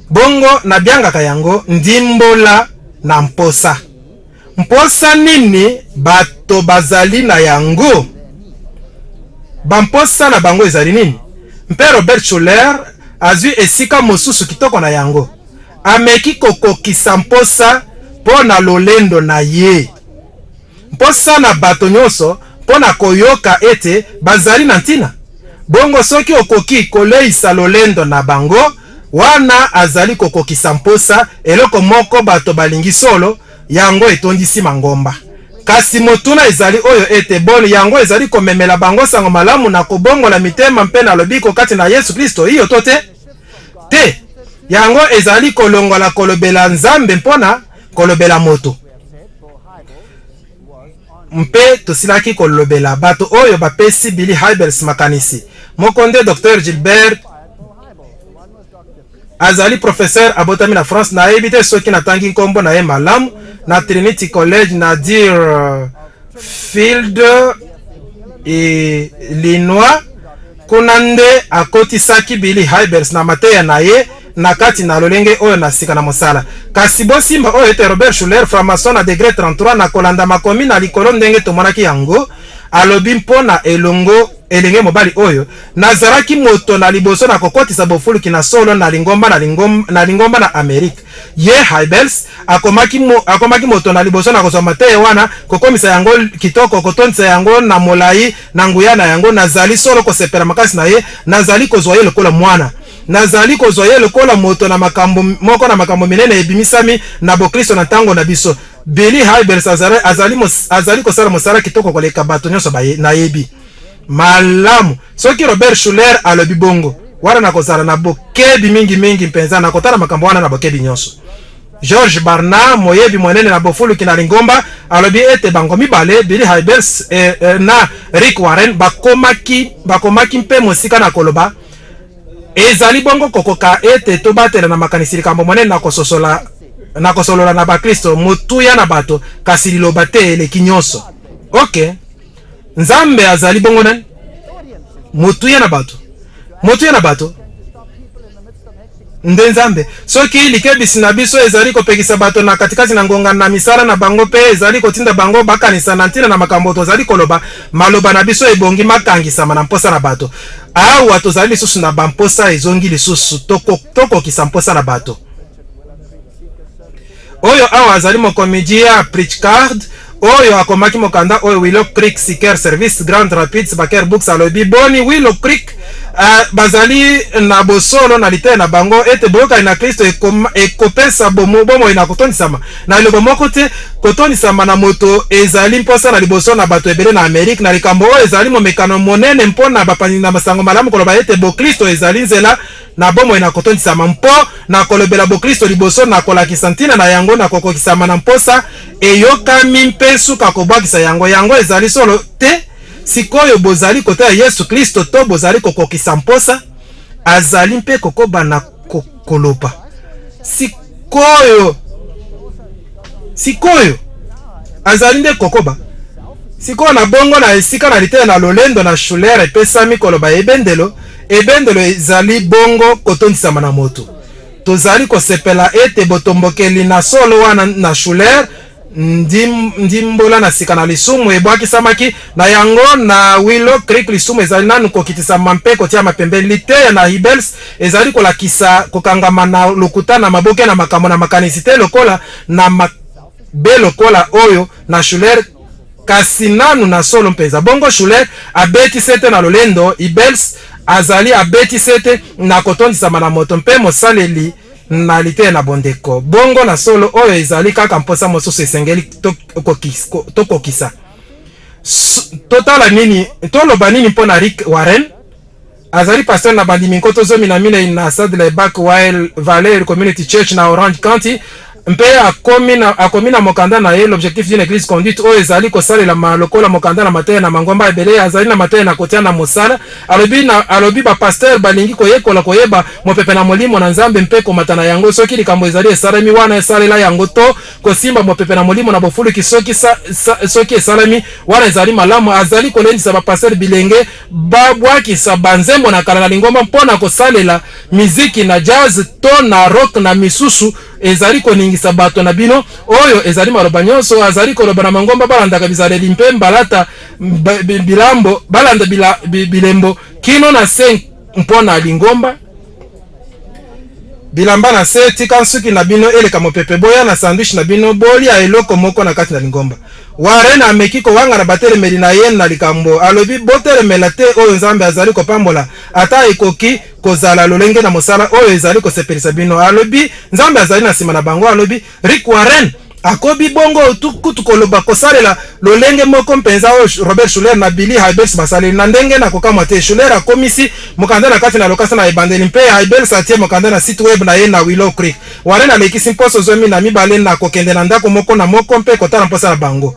Bongo na biangaka yango ndimbola na mposa. Mposa nini bato bazali na yango? Bamposa na bango ezali nini? Mpe Robert Schuller azwi esika mosusu kitoko na yango. Ameki kokokisa mposa po na lolendo na ye. Mposa na bato nyonso po na koyoka ete bazali na ntina. Bongo soki okoki koleisa lolendo na bango wana azali kokokisa mposa eloko moko bato balingi solo yango etondisi mangomba. Kasi motuna ezali oyo ete boni yango ezali komemela bango sango malamu na kobongola mitema mpe na lobiko kati na Yesu Kristo iyo to te yango ezali kolongola kolobela Nzambe mpona kolobela moto mpe tosilaki kolobela bato oyo bapesi Billy Hybels makanisi mokonde Dr. Gilbert azali professeur abotami na France na ebite soki natangi nkombo na ye malamu na Trinity College na Deerfield Illinois kuna nde akotisaki Billy Hybels na mateya na ye na kati na lolenge oyo na sika na mosala. Kasi bosimba oyo ete Robert Schuller franc-maçon na degré 33 na kolanda makomi na likolo ndenge tomonaki yango alobi mpona elenge mobali oyo nazalaki moto na liboso na kokotisa bofuluki na solo na lingomba na Amerika. Ye Hybels akomaki moto na liboso na kozwa mateya wana kokomisa yango kitoko kotondisa yango na molai na nguya na yango nazali solo kosepela makasi na ye nazali kozwa ye lokola mwana. Nazali kozwa ye lokola moto na makambo moko na makambo minene ebimisami na bokristo na tango na biso. Billy Hybels azali kosala mosala kitoko koleka bato nyonso na yebi. Malamu. Soki Robert Schuller alobi bongo wana na kozala na bokebi mingi mpenza na kotala makambo wana na bokebi nyonso. George Barna moyebi mwenene na bofuluki na lingomba alobi ete bango mibale Billy Hybels na Rick Warren bakomaki mpe mosika na koloba ezali bongo kokoka ete tobatela na makanisi likambo monene na kosolola na bakristo motuya na bato kasi liloba te eleki nyonso. Okay. Nzambe azali bongo nani? Motuya na bato nde Nzambe. Soki likebisi na biso ezali kopekisa bato na katikati na ngonga na misala na bango pe ezali kotinda bango bakanisa na ntina na makambo tozali koloba maloba na biso ebongi makangisama na mposa na bato. Awa tozali lisusu na bamposa ezongi lisusu tokokisa mposa na bato. Oyo awa azali mokomedia Pritchard oyo akomaki mokanda oyo Willow Creek Seeker Service Grand Rapids Baker Books alobi boni Willow Creek bazali na bosolo na lite na bango ete boyoka na Kristo ekopesa bomo ina kotonisama na lobo moko te kotonisama na moto ezali mposa na liboso na bato ebele na Amerika na likambo ezali momekano monene mpona bapani na masango malamu koloba ete bo Kristo ezali nzela na bomo ina kotonisama mpo na kolobela bo Kristo liboso na kolakisa ntina na yango na kokokisama na mposa eyokami mpe suka kobwakisa yango ezali solo te. Sikoyo bozali kota ya Yesu Kristo to bozali kokokisa mposa azali mpe kokoba na kolopa. Sikoyo azali nde kokoba. Sikoyo na bongo na esika na lite na lolendo na shulere pesami koloba ebendelo ezali bongo kotonisama na moto. Tozali kosepela ete botombokeli na solo wana na shulere ndimbola na sika na lisumu ebwakisamaki na yango na Willow Creek lisumu ezali nanu kokitisa mampe kotia mapembe lite na Hibels ezali kolakisa kokangama na lokuta na maboke na makambo na makanisite lokola na mabe lokola oyo na Schuler kasi nanu na solo mpeza bongo Schuler abeti sete na lolendo Hibels azali abeti sete na kotondisama na moto mpe mosaleli na lite na bondeko bongo na solo oyo ezali kaka mposa mosusu esengeli tokokisa totala nini toloba nini mpona Rick Warren azali pasteur na bandimi nkoto zomi na mine na Sadler Back Valley Community Church na Orange County mpe akomi na mokanda na ye l'objectif d'une église conduite oyo ezali kosalela malokola mokanda na mateya na mangomba ebele azali na mateya na kotia na mosala alobi ba pasteur balingi koyeba mopepe na molimo na Nzambe mpe komata na yango soki likambo ezali esalemi wana esalela yango to kosimba mopepe na molimo na bofuluki soki esalemi wana ezali malamu azali kolendisa ba pasteur bilenge babwakisa banzembo na kala na lingomba mpona kosalela miziki na jazz to na rock na misusu ezali koningisa bato na bino oyo ezali maloba nyonso azali koloba na mangomba balanda bizaleli mpe mbalata bilambo balanda bilembo kino na se mpona lingomba bilamba na se tika nsuki na bino eleka mopepe boya na sandwich na bino bolia eloko moko na kati na lingomba Warren ameki kowanga na batelemeli na ye na likambo alobi botelemela te oyo Nzambe azali kopambola ata ekoki kozala lolenge na mosala oyo ezali kosepelisa bino alobi Nzambe azali na sima na bango alobi Rick Warren akobi bongo kutu koloba kosalela lolenge moko mpenza oyo Robert Schuller na Billy Hybels basali na ndenge na kokamwa te Schuller akomisi mokanda na kati na lokasa na ebandeli mpe Hybels atie mokanda na site web na ye na Willow Creek Warren alekisi mposo zomi na mibale na kokende na ndako moko na moko mpe kotala mposa na bango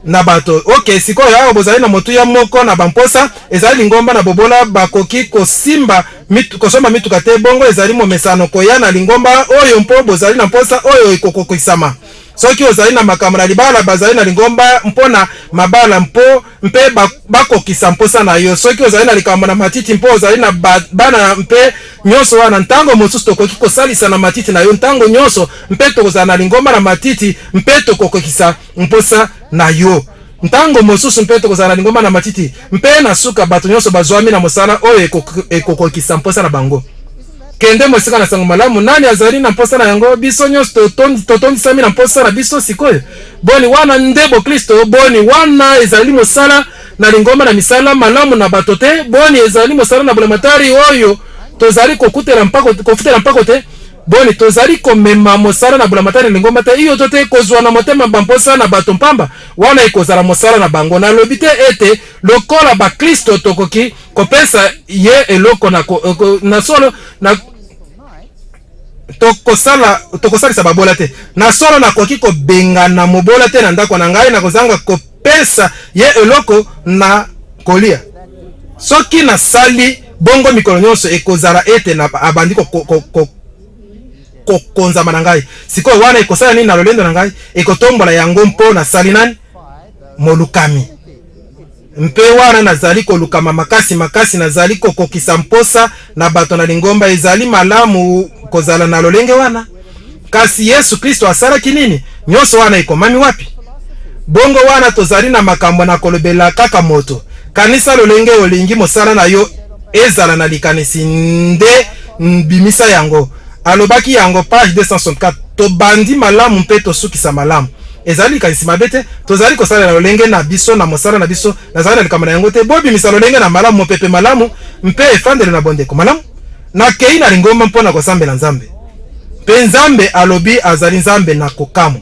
na bato okay sikoyo awo bozali na motu ya moko na bamposa ezali lingomba na bobola bakoki kosomba mituka te bongo ezali momesano koya na lingomba oyo mpo bozali na mposa oyo ekokokisama soki ozali na makambo na libala bazali na lingomba mpona mabala mpe bakokisa mposa na yo soki ozali na likambo na matiti mpo ozali na bana mpe nyonso wana ntango mosusu tokoki kosalisa na matiti na yo ntango nyonso mpe tokozala na lingomba na matiti mpe tokokisa mposa na yo ntango mosusu mpe tokozala na lingomba na matiti mpe na suka bato nyonso bazwami na mosala oyo ekokokisa mposa na bango kende mosika na sango malamu nani azali na mposa na yango biso nyonso totondisami na mposa na biso sikoyo boni wana ndebo Kristo boni wana ezali mosala na lingomba na misala malamu na bato te boni ezali mosala na bulamatari oyo tozali kokutela mpako te boni tozali komema mosala na bulamatari lingomba te iyo tote kozwa na motema bamposa na bato mpamba wana ekozala mosala na bango na lobi te ete lokola ba Kristo tokoki kopesa ye eloko na solo na tokosalisa babola te na solo nakoki kobenga na mobola te na ndako na ngai na kozanga kopesa ye eloko na kolia soki na sali bongo mikolo nyonso ekozala ete na abandi konzama na ngai sikoyo wana ekosala nini na lolendo na ngai ekotombola yango mpo na sali nani molukami mpe wana nazali kolukama makasi nazali kokokisa mposa na bato na lingomba ezali malamu kozala na lolenge wana kasi Yesu Kristo asalaki nini nyonso wana ekomami wapi bongo wana tozali na makambo na kolobela kaka moto kanisa lolenge olingi mosala na yo ezala na likanisi nde bimisa yango alobaki yango page 264 tobandi malamu mpe tosukisa malamu ezali kanisi mabete tozali ko sala lolenge na biso na mosala na biso nazali na kamera yango te bobi misalo lolenge na malamu mopepe malamu mpe efandele na bondeko malamu na kei na lingomba mpona kosambela nzambe mpe nzambe alobi azali nzambe na kokamu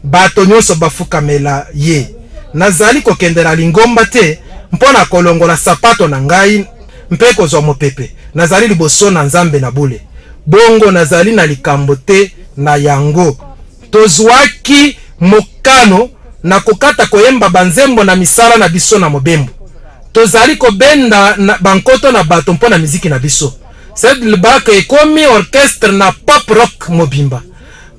bato nyonso bafukamela ye nazali kokendela lingomba te mpona kolongola sapato na ngai mpe kozwa mopepe nazali liboso na nzambe na bule bongo nazali na likambo te na yango tozwaki mokano na kokata koyemba banzembo na misala na biso na mobembo tozali kobenda na bankoto na bato mpona miziki na biso sedlbak ekomi orchestre na pop rock mobimba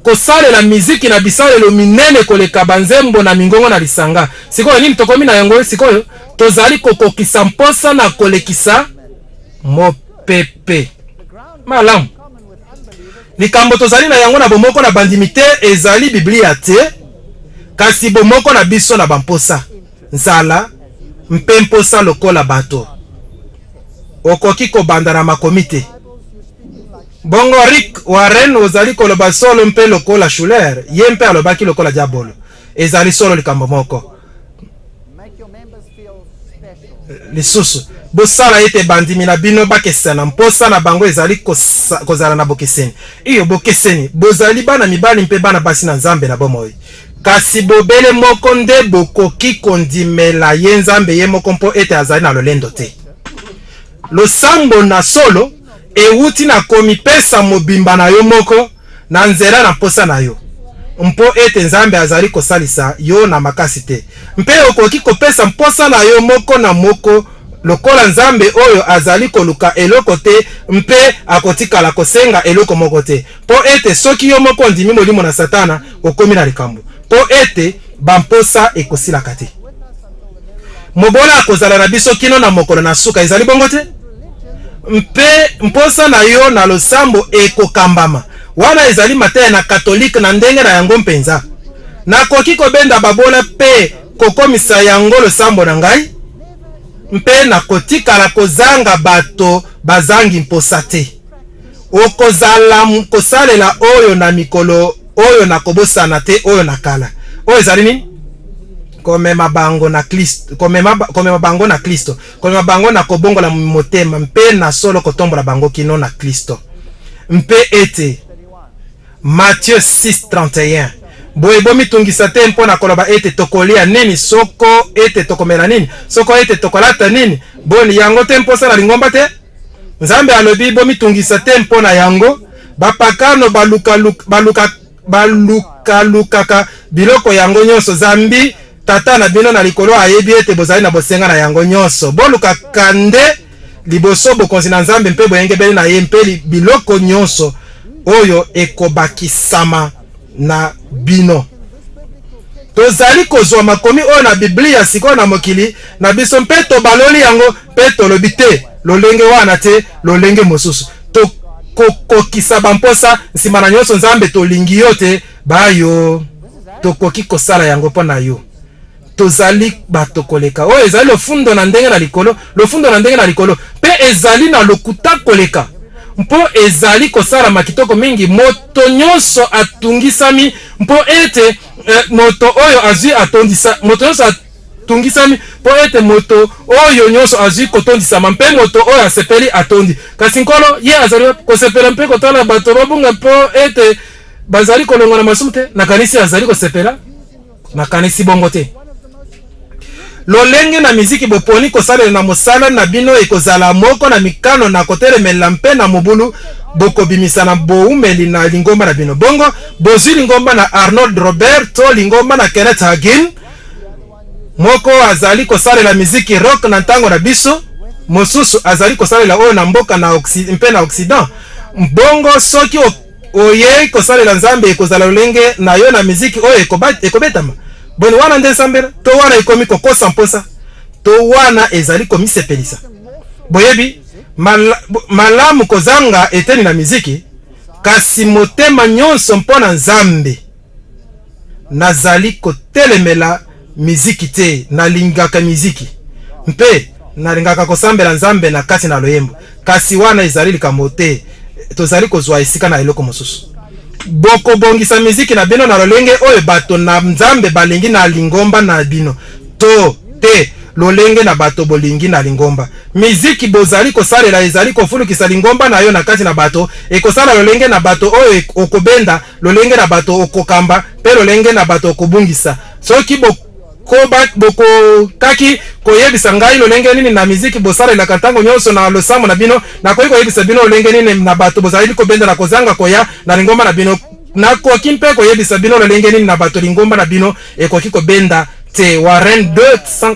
kosalela miziki na bisalelo minene koleka banzembo na mingongo na lisanga sikoyo nini tokomi na yango sikoyo tozali kokokisa mposa na kolekisa mopepe malamu likambo tozali na yango na bomoko na bandimite ezali biblia te kasi bomoko na biso na bamposa nzala mpe mposa lokola bato okoki kobanda na makomi te bongo Rick Warren ozali koloba solo mpe lokola Schuller ye mpe alobaki lokola diabolo ezali solo likambo moko lisusu bosala ete bandimi na bino bakesana mposa na bango ezali kozala na bokeseni iyo bokeseni bozali bana mibali mpe bana basi na nzambe na bomoi kasi bobele moko nde bokoki kondimela ye nzambe ye moko mpo ete azali na lolendo te losambo na solo ewuti na komipesa mobimba na yo moko na nzela na mposa na yo mpo ete nzambe azali kosalisa yo na makasi te mpe okoki kopesa mposa na yo moko na moko lokola nzambe oyo azali koluka eloko te mpe akotikala kosenga eloko moko te mpo ete soki yo moko ndimi molimo na satana okomi na likambo mpo ete bamposa ekosilaka te mobola akozala na biso kino na mokolo na suka ezali bongo te mpe mposa na yo na losambo ekokambama wana ezali mateya na katolike na ndenge na yango mpenza nakoki kobenda babola mpe kokomisa yango losambo na ngai mpe nakotikala kozanga bato bazangi mposa te okozala kosalela oyo na mikolo oyo na kobosana te oyo na kala oyo ezali nini komema bango na Kristo komema bango na Kristo komema bango na kobongola motema mpe na solo kotombola bango kino na Kristo mpe ete Matthieu 6:31 boye bomitungisa te mpona koloba ete tokolia nini soko ete tokomela nini soko ete tokolata nini boni yango te mposa na lingomba te nzambe alobi bomitungisa te mpona yango bapakano balukaka biloko yango nyonso zambi tata na bino na likolo ayebi ete bozali na bosenga na yango nyonso bolukaka nde liboso bokonzi na nzambe mpe boyengebeli na ye mpe biloko nyonso oyo ekobakisama na bino tozali kozwa makomi oyo na biblia sikoyo na mokili na biso mpe tobaloli yango mpe tolobi te lolenge wana te lolenge mosusu tokokisa bamposa nsima na nyonso nzambe tolingi yo te bayo tokoki kosala yango mpo na yo tozali bato koleka oyo ezali lofundo na ndenge na likolo lofundo na ndenge na likolo mpe ezali na lokuta koleka mpo ezali kosalama kitoko mingi moto nyonso atungisami mpo ete moto oyo azwi atondisa moto nyonso atungisami mpo ete moto oyo nyonso azwi kotondisama mpe moto oyo asepeli atondi kasi nkolo ye azali kosepela mpe kotala bato babunga mpo ete bazali kolongwa na masumu te nakanisi azali kosepela nakanisi bongo te lolenge na miziki boponi kosalela na mosala na bino ekozala moko na mikano na kotelemela mpe na mobulu bokobimisa na boumeli na lingomba na bino bongo bozwi lingomba na Arnold Robert to lingomba na Kenneth Hagin moko azali kosalela miziki rock na ntango na biso mosusu azali kosalela oyo na mboka na mpe na Occident bongo soki oye kosalela nzambe ekozala lolenge na yo na miziki oyo ekobetama boni wana nde nsambela to wana ekomi kokosa mposa to wana ezali komisepelisa boyebi malamu kozanga eteni na miziki kasi motema nyonso mpo na nzambe nazali kotelemela miziki te nalingaka miziki mpe nalingaka kosambela nzambe na kati na loyembo kasi wana ezali likambo te tozali kozwa esika na eloko mosusu boko bongisa miziki na bino na lolenge oyo bato na nzambe balingi na lingomba na bino to te lolenge na bato bolingi na lingomba. Miziki bozali kosalela ezali kofulukisa lingomba na yo na kati na bato ekosala lolenge na bato oyo okobenda lolenge na bato okokamba pe lolenge na bato okobungisa. Soki boko kaki koyebisa ngai lolenge nini na miziki bosalela katango nyonso na losamo na bino na koyebisa bino lolenge nini na bato bozali kobenda na kozanga koya na lingomba na bino na koki mpe koyebisa bino lolenge nini na bato lingomba na bino ekoki kobenda te. Waren 2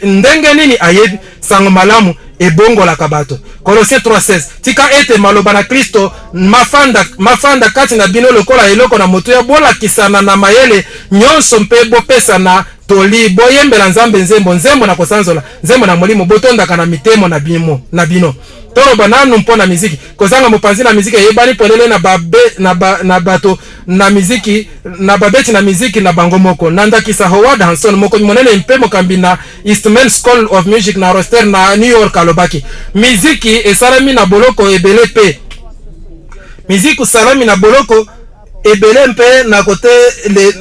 ndenge nini ayebi sango malamu ebongola kabato. Colossiens 3:16 tika ete maloba na Kristo mafanda kati na bino lokola eloko na moto ya bola kisana na mayele nyonso mpe bopesa na toli boyembela nzambe nzembo na kosanzola nzembo na molimo botondaka na mitemo na bino toloba nanu mpona miziki kozanga mopanzi na miziki yebani polele na bato na miziki na babeti na miziki na bango moko nandakisa Howard Hanson moko monene mpe mokambi na Eastman School of Music na roster na New York alobaki miziki esalami na boloko ebele pe miziki salami na boloko ebele mpe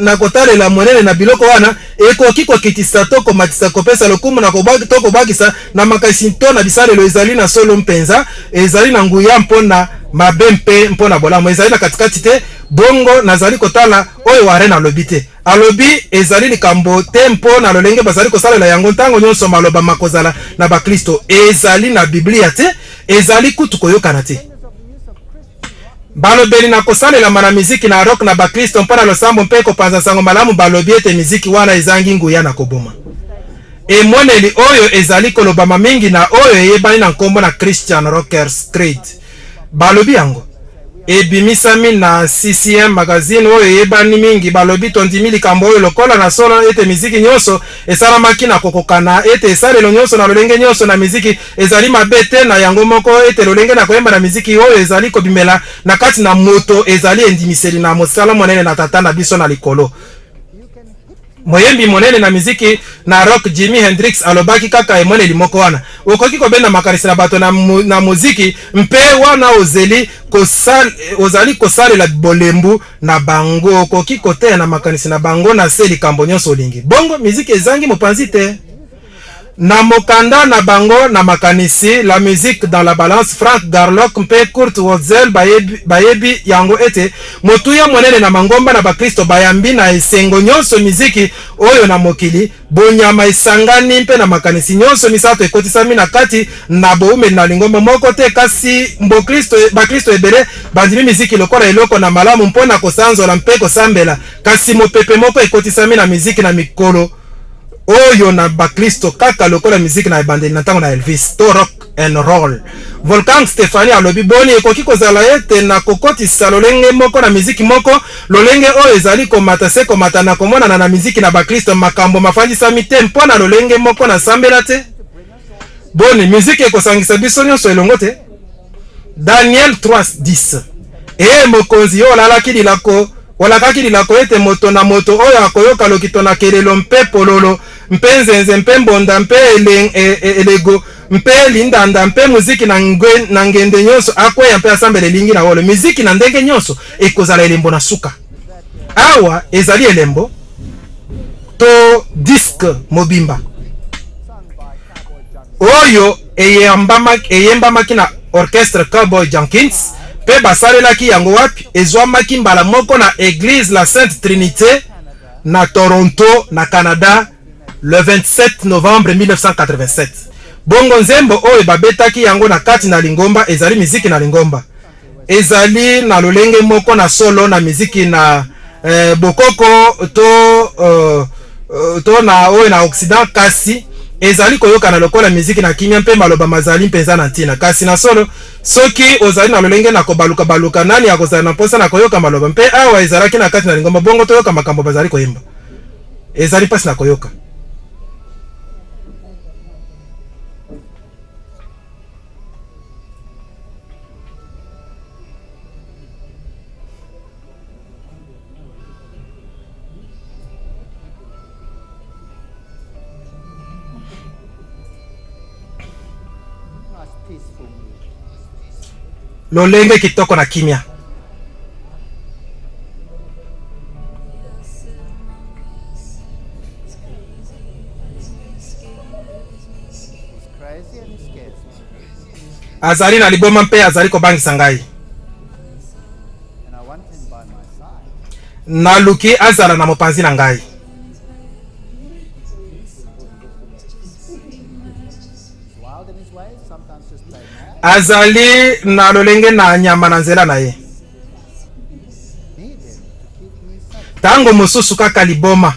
na kotalela monene na biloko wana ekoki kokitisa to komatisa kopesa lokumu na kobakisa na makasi to na bisalelo ezali na solo mpenza ezali na nguya mpona mabe mpe mpona bolamu ezali na katikati te bongo nazali kotala oyo Waren alobi te alobi ezali likambo te mpona lolenge bazali kosalela yango ntango nyonso maloba makozala na bakristo ezali na Biblia te ezali kutu koyokana te. Balobeli na kosalela mana miziki na rock na bakristo mpona losambo mpe kopanza sango malamu balobi ete miziki wana ezangi nguya na koboma. Emoneli oyo ezali kolobama mingi na oyo eyebani na nkombo na Christian Rockers Creed. Balobi yango ebimisami na CCM magazine oyo eyebani mingi balobi tondimi likambo oyo lokola na solo ete miziki nyonso esalamaki na kokokana ete esalelo nyonso na lolenge nyonso na miziki ezali mabete na yango moko ete lolenge na koyemba na miziki oyo ezali kobimela na kati na moto ezali endimiseli na mosala monene na tata na biso na likolo. Moyembi monene na miziki na rock Jimi Hendrix alobaki kaka emoneli moko wana okoki kobenda makarisi na bato na muziki mpe wana ozali kosalela bolembu na bango okoki koteya na makanisi na bango na se likambo nyonso olingi bongo miziki ezangi mopanzi te na mokanda na bango na makanisi la musique dans la balance. Frank Garlock mpe Kurt Wurzel bayebi yango ete motuya monene na mangomba na bakristo bayambi na esengo nyonso miziki oyo na mokili bonyama esangani mpe na makanisi nyonso misato ekotisami na kati na boumeli na lingomba moko te kasi bakristo ebele bandimi miziki lokola eloko na malamu mpona kosanzola mpe kosambela kasi mopepe moko ekotisami na miziki na mikolo oyo na bakristo kaka lokola miziki na ebandeli na ntango na Elvis to rock and roll. Volcan Stephanie alobi boni ekoki kozala ete na kokotisa lolenge moko na miziki moko lolenge oyo ezali komata se komata na komona na miziki na bakristo makambo mafandisami te mpona lolenge moko na sambela te boni miziki ekosangisa biso nyonso elongo te. Daniel 3:10 mokonzi yo olakaki lilako ete moto na moto oyo akoyoka lokito na kelelo mpe pololo mpe nzenze mpe mbonda mpe elego mpe lindanda mpe muziki na ngende nyonso akweya mpe asambele lingi na wolo miziki na ndenge nyonso ekozala elembo na suka awa ezali elembo to disque mobimba oyo eyembamaki na orchestre Cowboy Jenkins pe basalelaki yango wapi ezwamaki mbala moko na église la Sainte Trinité na Toronto na Canada le 27 novembre 1987 bongo nzembo oyo babetaki yango na kati na lingomba ezali miziki na lingomba ezali na lolenge moko na solo na miziki na bokoko to na oyo na Occident kasi ezali koyoka na lokola miziki na kimia mpe maloba mazali mpenza na ntina kasi na solo soki ozali na lolenge na kobaluka nani akozala na posa na koyoka maloba mpe awa ezalaki na kati na lingomba bongo toyoka makambo bazali koyemba ezali pasi na koyoka. Lolenge kitoko na kimia azali na liboma mpe azali kobangisa ngai. Naluki azala na mopanzi na ngai. Azali na lolenge na nyama na nzela na ye. Tango mosusu kaka liboma.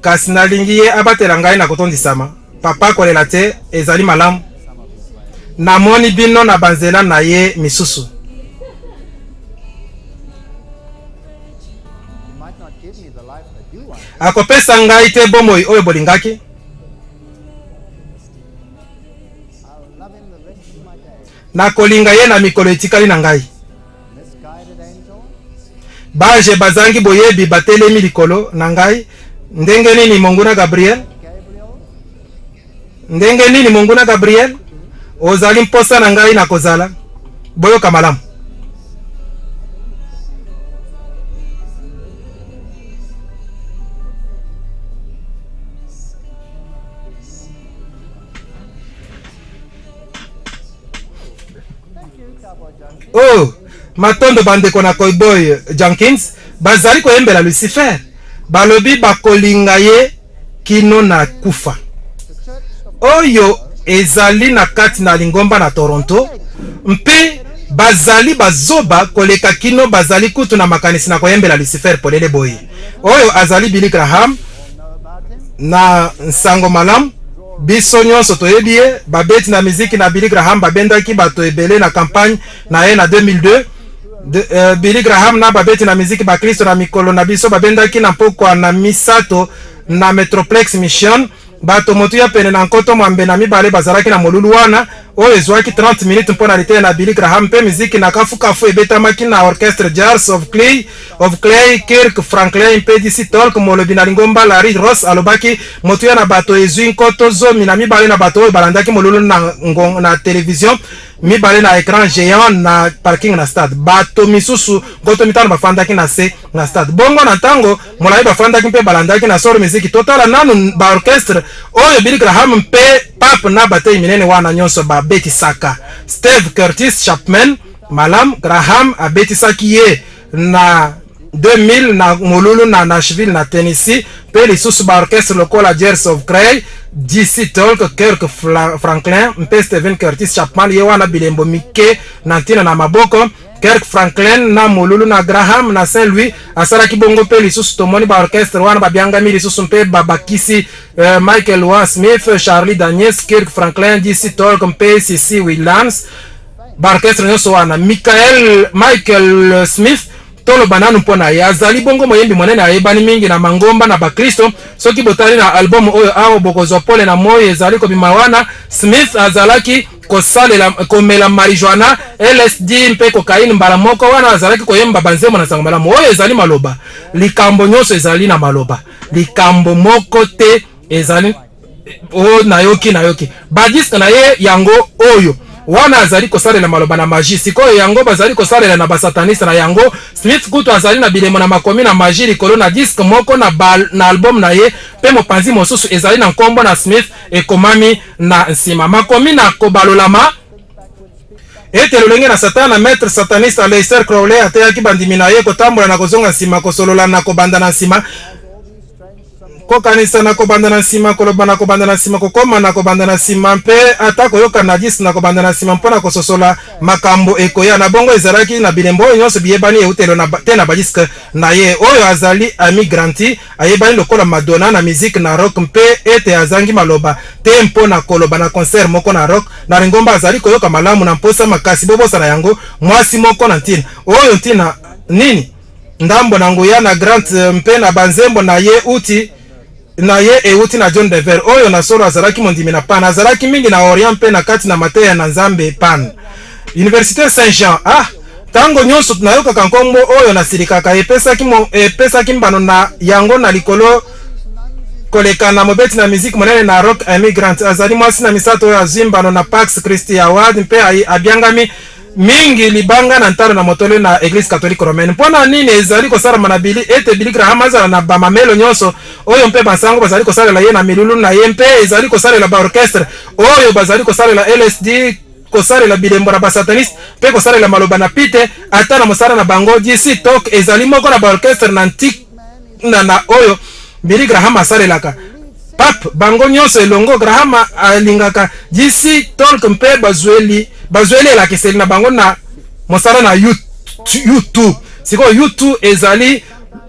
Kasi nalingi ye abatela ngai na kotondisama. Papa kolela te ezali malamu. Namoni bino na banzela na ye misusu. Akopesa ngai te bomoi oyo bolingaki. Nakolinga ye na mikolo etikali na ngai. Baje bazangi boyebi batelemi likolo na ngai. Ndenge nini monguna Gabriel? Ndenge nini monguna Gabriel? Ozali mposa na ngai na kozala. Boyoka malamu. Oh, matondo bandeko na Cowboy Jenkins bazali koyembela Lucifer. Balobi bakolinga ye kino na kufa. Oyo ezali na kati na lingomba na Toronto. Mpe bazali bazoba koleka kino bazali kutu na makanisi na koyembela Lucifer polele boy. Oyo azali Billy Graham na nsango malamu. Biso nyonso toyebi ye babeti na miziki na Billy Graham babendaki bato ebele na campagne na ye na 2002. Billy Graham na babeti na miziki ba Kristo na mikolo na biso babendaki na pokwa na misato na Metroplex Mission. Bato motu ya pene na nkoto mwambe na mibale bazalaki na molulu wana. Oyo ezwaki 30 minutes mpona liteye na Billy Graham pe miziki na kafu ebetamaki na orchestre Jars of Clay, Kirk Franklin pe DC Talk molobi na lingomba Larry Ross alobaki motu ya na bato ezwi nkoto zomi na mibale na bato oyo balandaki molulu na television mibale na écran géant na parking na stade. Bato misusu nkoto mitano bafandaki na se na stade. Bongo na tango molai bafandaki mpe balandaki na solo miziki totala nanu ba orchestre oyo Billy Graham mpe pap na batei minene wana nyonso ba beti saka. Steve Curtis Chapman Malam Graham abetisaki ye na 2000 na molulu na Nashville na Tennessee. Pe lisusu ba orchestre lokola Jars of Clay, DC Talk, Kirk Franklin mpe Steven Curtis Chapman ye wana bilembo mike na ntina na maboko. Kirk Franklin na molulu na Graham na Saint Louis asalaki bongo pe lisusu tomoni ba orchestre wana babiangami lisusu mpe babakisi Michael Wan Smith, Charlie Daniels, Kirk Franklin, DC Talk mpe CC Williams ba orchestre nyonso wana. Michael Smith tolo bananu mpona ye azali bongo moyembi monene ayebani mingi na mangomba na bakristo. Soki botali na album oyo awo bokozwa pole na moyo ezali kobima wana. Smith azalaki kosalela komela marijuana, LSD mpe cocaine mbala moko wana azalaki koyemba banzemo na sango malamu. Oyo ezali maloba. Likambo nyonso ezali na maloba. Likambo moko te ezali o nayoki. Badisk na ye yango oyo wana azali kosalela maloba na magie. Sikoyo yango bazali kosalela na basataniste na yango. Smith kutu azali na bilemo na makomi na magie likolo na disque moko na album na ye. Pe mopanzi mosusu ezali na nkombo na Smith ekomami na nsima. Makomi na kobalolama ete lolenge na satana na maître sataniste Aleister Crowley ateyaki bandimi na ye kotambola na kozonga nsima kosolola na kobanda na nsima. Kokanisa na kobanda na nsima koloba na kobanda na nsima kokoma na kobanda na nsima mpe ata koyoka na dis na kobanda na nsima mpona kososola makambo ekoya na bongo ezalaki na bilembo oyo nyonso biyebani eutelo na te na badiske na ye oyo azali Ami Granti ayebani lokola Madonna na musique na rock mpe ete azangi maloba te mpona koloba na concert moko na rock na lingomba azali koyoka malamu na mposa makasi bobosa na yango mwasi moko na ntina oyo ntina nini ndambo na nguya na Grant mpe na banzembo na ye uti na ye euti na John Dever oyo na solo azalaki mondimi na pan azalaki mingi na Orient mpe na kati na mateya na Nzambe pan Université Saint-Jean. Tango nyonso tunayokaka nkombo oyo na silikaka epesaki mbano na yango na likolo koleka na mobeti na musique monene na rock Ami Grant azali mwasi na misato oyo azimbano na Pax Christi Award mpe abiangami mingi libanga na ntalo na motole na Église catholique romaine. Mpona nini ezali kosalama na Billy ete Billy Graham azala na bamamelo nyonso oyo mpe basango bazali kosalela ye na milulu na ye mpe ezali kosalela ba orchestre oyo bazali kosalela LSD kosalela bilembo na basataniste mpe kosalela maloba na pite ata na mosala na bango DC Talk ezali moko na ba orchestre na antique na oyo Billy Graham asalelaka Pape bango nyonso elongo Graham alingaka DC Talk mpe bazweli elakiseli na bango na mosala na YouTube siko YouTube ezali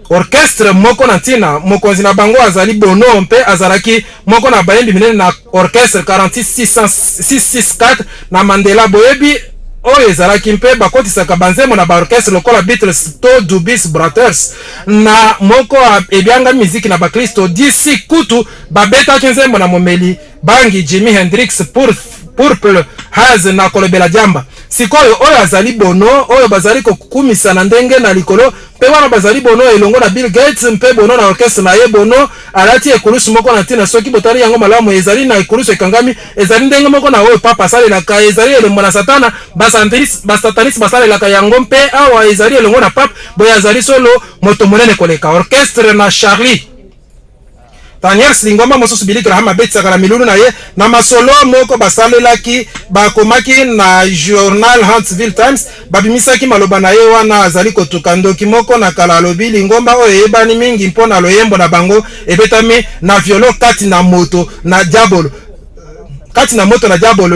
orchestre moko na ntina mokonzi na bango azali Bono mpe azalaki moko na bayembi minene na orchestre 46664 na Mandela boyebi oyo ezalaki mpe bakotisaka banzembo na baorchestre lokola Beatles to Dubis Brothers na moko ebyanga miziki na bakristo DC kutu babetaki nzembo na momeli bangi Jimi Hendrix Purple Haze na kolobela jamba sikoyo oyo azali Bono oyo bazali kokumisa na ndenge na likolo mpe wana bazali Bono elongo na Bill Gates mpe Bono na orchestre na ye Bono alati ekulusu moko na ntina soki botali yango malamu ezali na ekulusu ekangami ezali ndenge moko na oyo papa asalelaka ezali elembo na satana basataniste basalelaka yango mpe awa ezali elongo na papa boye azali solo moto monene koleka orchestre na Charlie Daniel Slingoma mosusu Billy Graham abetisaka na milulu na ye na masolo moko basalelaki bakomaki na journal Huntsville Times babimisaki maloba na ye wana azali kotuka ndoki moko na kala alobi lingomba oyo eyebani mingi mpona loyembo na bango ebetami na violon kati na moto na diabolo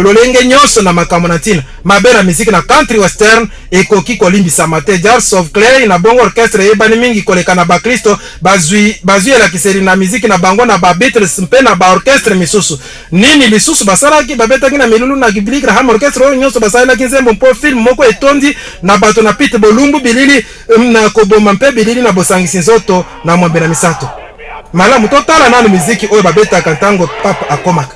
lolenge nyonso na makambo na ntina mabe na miziki na country western ekoki kolimbisama te Jars of Clay na bongo orchestre eyebani mingi koleka na bakristo bazwi elakiseli na miziki na bango na ba Beatles mpe na ba orchestre misusu nini lisusu basalaki babetaki na milulu na Billy Graham orchestre oyo nyonso basalelaki nzembo mpo film moko etondi na bato na Pete Bolumbu bilili na koboma mpe bilili na bosangisi nzoto na mwambe na misato malamu totala nanu miziki oyo babetaka ntango papa akomaka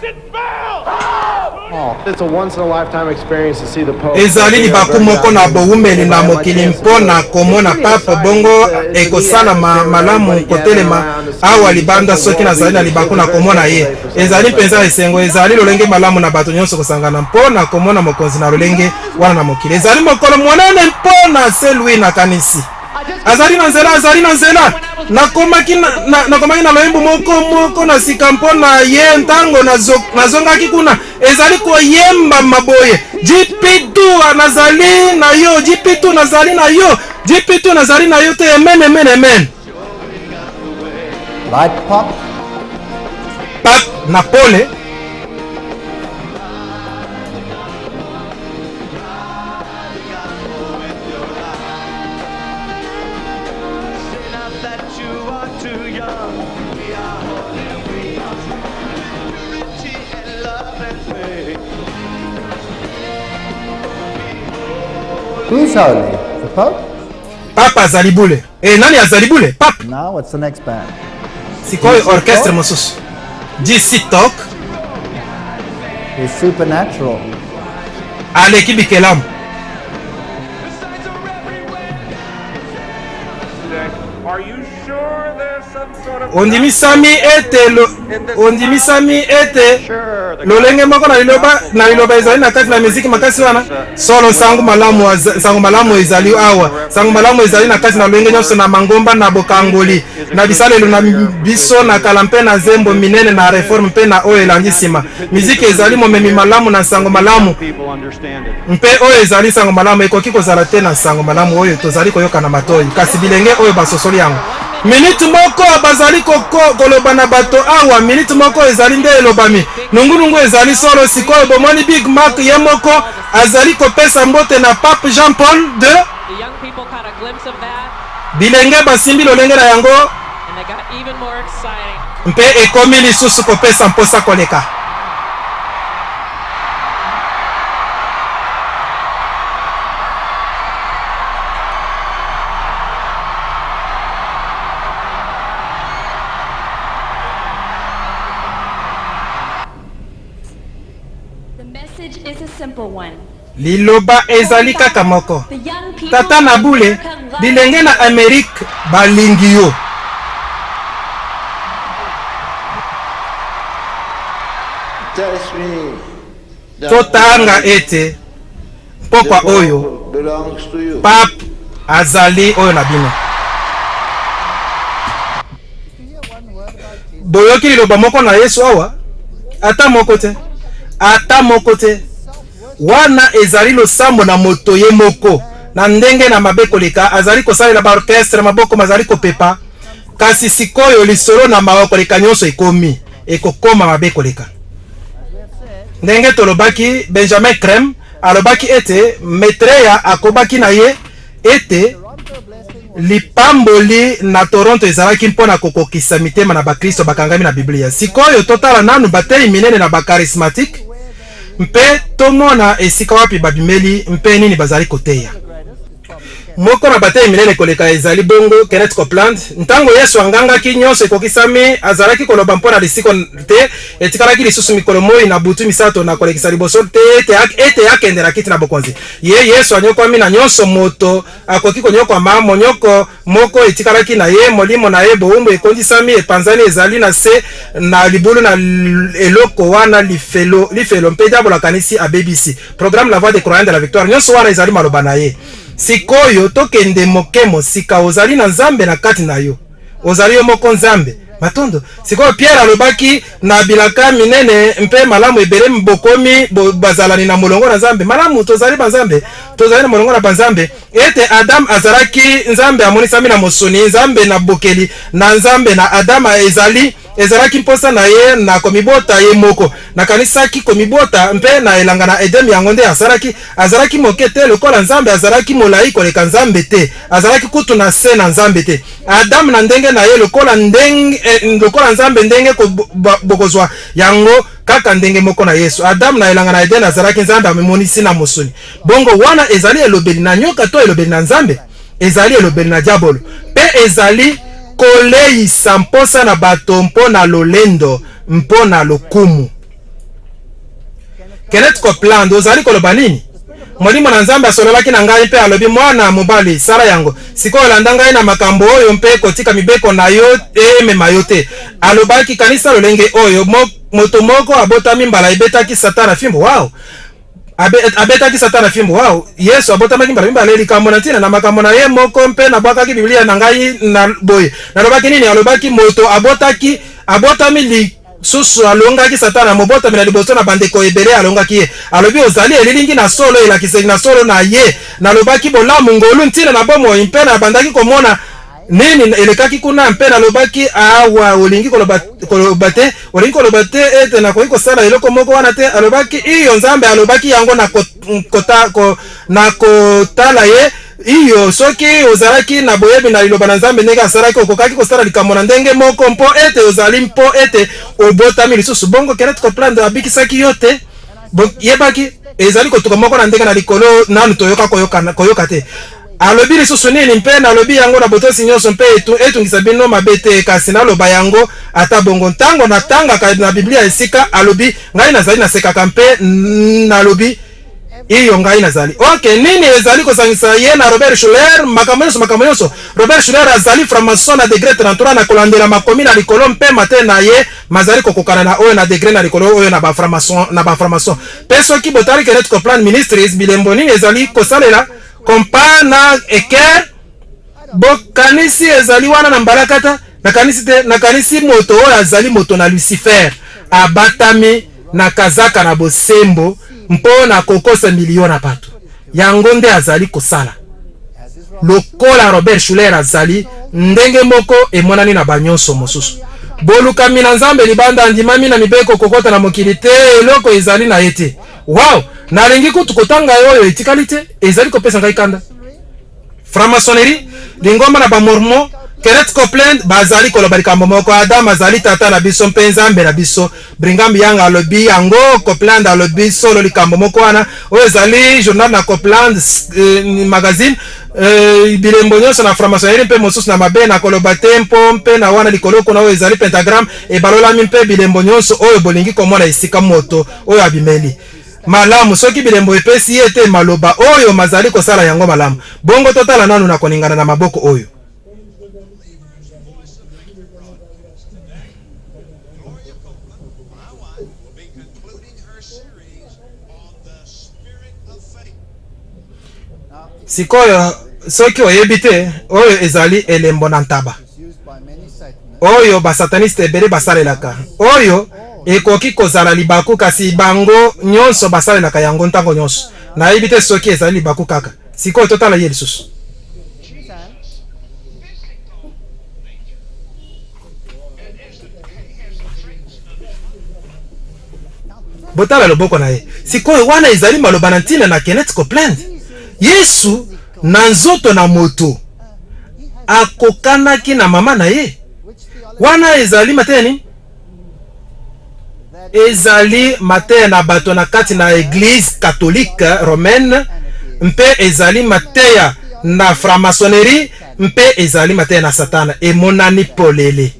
ezali libaku moko na bowumeli na mokili mpona komona papa bongo ekosala malamu kotelema awa libanda soki nazali na libaku na komona ye ezali mpenza esengo ezali lolenge malamu na bato nyonso kosangana mpona komona mokonzi na lolenge wana na mokili ezali mokolo monene mpona Saint-Louis na kanisi azali na nzela nakomaki na loyembo moko na sika mpona ye ntango nazongaki kuna ezali koyemba maboye jipitu nazali na yo jipitu nazali na yo te amen Like pop na pole Who's holy? The Pope? Papa azali bule. Nani azali bule? Papa. Now, what's the next band? Sikoyo orchestre mosusu. DC Talk. It's supernatural. Aleki Bikelamu. Are you sure there's some sort of ondimisami ete lolenge moko na liloba ezali na kati na miziki makasi wana solo sango malamu ezali awa sango malamu ezali na kati na lolenge nyonso na mangomba na bokangoli na bisalelo na biso na kala mpe na zembo minene na reforme mpe na oyo elandi nsima miziki ezali momemi malamu na sango malamu mpe oyo ezali sango malamu ekoki kozala te na sango malamu oyo tozali koyoka na matoi kasi bilenge oyo basosoli yango minute moko bazali koloba na bato awa minute moko ezali nde elobami nungunungu ezali solo sikoyo bomoni Big Mac ye moko azali kopesa mbote na Pape Jean Paul II bilenge basimbi lolenge na yango mpe ekomi lisusu kopesa mposa koleka liloba ezali kaka moko tata na bule bilenge na Amerique balingi yo totanga ete pokwa oyo belongs to you. pape azali oyo na bino. Boyoki liloba moko na Yesu awa ata moko te, ata moko te. Wana ezali losambo na moto ye moko na ndenge na mabe koleka azali kosalela ba orchestre maboko mazali kopepa kasi sikoyo lisolo na mawa koleka nyonso ekomi ekokoma mabe koleka. Ndenge tolobaki Benjamin Crème alobaki ete Maitreya akobaki na ye ete lipamboli na Toronto ezalaki mpona kokokisa mitema na bakristo bakangami na Biblia. Sikoyo totala nanu batei minene na bakarismatique mpe tomona esika wapi babimeli mpe nini bazali koteya. Moko na batei minene koleka ezali bongo Kenneth Copeland. Ntango Yesu angangaki nyonso ekokisami azalaki koloba mpona lisiko te etikalaki lisusu mikolo moi na butu misato na kolekisa liboso te ete akende na kiti na bokonzi. Yesu anyokwami na nyonso moto akoki konyokwa monyoko moko etikalaki na ye molimo na ye boumbu ekondisami epanzani ezali na se na libulu na eloko wana lifelo mpe diabolo kanisi abebisi. Programme La Voix des Croyants de la Victoire nyonso wana ezali maloba na ye. Sikoyo tokende moke mosika ozali na nzambe na kati na yo. Ozali yo moko nzambe. Matondo. Sikoyo Pierre alobaki na bilaka minene mpe malamu ebele mbokomi bazalani na molongo na nzambe. Malamu tozali banzambe. Tozali na molongo na banzambe. Ete Adam azalaki nzambe amonisami na mosuni, nzambe na bokeli, na nzambe na Adam ezalaki mposa na ye na komibota ye moko. Na kanisaki komibota mpe na elanga na Edem yango nde azalaki moke te lokola nzambe azalaki molai koleka nzambe te. Azalaki kutu na se na nzambe te. Adam na ndenge na ye lokola nzambe ndenge bokozwa yango kaka ndenge moko na Yesu. Adam na elanga na Eden azalaki nzambe amemonisi na mosuni. Bongo wana ezali elobeli na nyoka to elobeli na nzambe. Ezali elobeli na diabolo. Pe ezali koleisa mposa na bato mpo na lolendo mpo na lokumu. Kenneth Copeland ozali koloba nini? Molimo na nzambe asololaki na ngai mpe alobi mwana mobali sala yango sikoyo landa ngai na makambo oyo mpe kotika mibeko na yo emema yo te. Alobaki kanisa lolenge oyo moto moko abotami mbala ebetaki satana fimbo. Wow, abetaki satana fimbo. Wow, Yesu abotamaki mbala likambo na ntina na makambo na ye moko mpe nabwakaki Biblia na ngai na boye. Nalobaki nini? Alobaki moto abotami susu alongaki satana mobota mina liboso na bandeko ebele alongaki ye. Alobi ozali elilingi na solo elakiseli na solo na ye. Nalobaki bolamu ngolu ntina na bomo mpe na bandaki komona nini elekaki kuna mpe nalobaki awa olingi koloba te ete na koki kosala eloko moko wana te. Alobaki iyo nzambe alobaki yango na kotala ye. Iyo soki ozalaki na boyebi na liloba na nzambe ndenge asalaki okokaki kosala likambo na ndenge moko mpo ete ozali mpo ete obotami lisusu. Bongo Kenneth Copeland abikisaki yo te. Yebaki ezali kotuka moko na ndenge na likolo nanu toyoka koyoka te. Alobi lisusu nini mpe nalobi yango na botosi nyonso mpe etungisa bino mabe te kasi naloba yango ata bongo ntango natangaka na Biblia esika alobi ngai nazali nasekaka mpe nalobi iyo ngai nazali. Okay, nini ezali kosangisa ye na Robert Schuller makambo nyonso. Robert Schuller azali franc-maçon na degré 33 na kolandela makomi na likolo mpe mate na ye mazali kokokana na oyo na degré na likolo oyo na ba franc-maçon. Pe soki botali Kenneth Copeland ministries bilembo nini ezali kosalela kompa na eker bokanisi ezali wana na mbalakata na kanisi moto oyo azali moto na Lucifer abatami na kazaka na bosembo mpo na kokosa miliona na pato yango nde azali kosala lokola Robert Schuller azali ndenge moko emonani na banyonso mosusu. Bolukami na nzambe libanda andimami na mibeko kokota na mokili te eloko ezali na ete. Wow, nalingi kutu kotanga oyo etikali te ezali kopesa ngai kanda. Franc-maçonnerie lingomba na bamormon Kenneth Copeland bazali koloba likambo moko. Adam azali tata na biso mpe nzambe na biso. Brigham Young alobi yango, Copeland alobi solo likambo moko wana. Oyo ezali journal na Copeland magazine. Bilembo nyonso na franc-maçonnerie mpe mosusu na mabe na koloba te mpe na wana likolo kuna oyo ezali pentagram ebalolami mpe bilembo nyonso oyo bolingi komona esika moto oyo abimeli. Malamu soki bilembo epesi ete maloba oyo mazali kosala yango malamu. Bongo totala nanu na koningana na maboko oyo. sikoyo soki oyebi te oyo ezali elembo na ntaba used by many Satanists. oyo basataniste ebele basalelaka oyo ekoki kozala libaku kasi bango nyonso basalelaka yango ntango nyonso nayebi te soki ezali libaku kaka sikoyo totala ye lisusu botala loboko na ye sikoyo wana ezali maloba na ntina na Kenneth Copeland. Yesu na nzoto na moto akokanaki na mama na ye wana ezali mateni ezali mateya na bato na kati na Église catholique romaine mpe ezali mateya na franc-maçonnerie mpe ezali mateya na satana emonani polele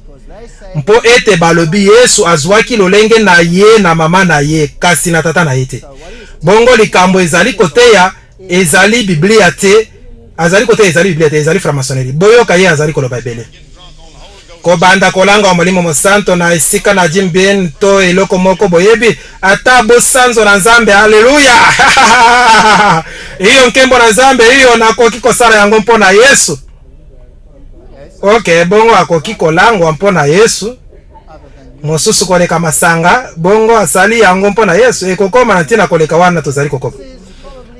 mpo ete balobi Yesu azwaki lolenge na ye na mama na ye kasi na tata na ye te bongo likambo ezali koteya ezali biblia te azali koteya ezali biblia te ezali franc-maçonnerie boyoka ye azali koloba ebele kobanda kolanga molimo mosanto na esika na jimbien to eloko moko boyebi ata bosanzo na nzambe haleluya hiyo nkembo na nzambe hiyo nakoki kosala yango mpo na Yesu. Okay, bongo akoki kolangwa mpo na Yesu mosusu koleka masanga bongo asali yango mpo na Yesu ekokoma na ntina koleka wana tozali kokoma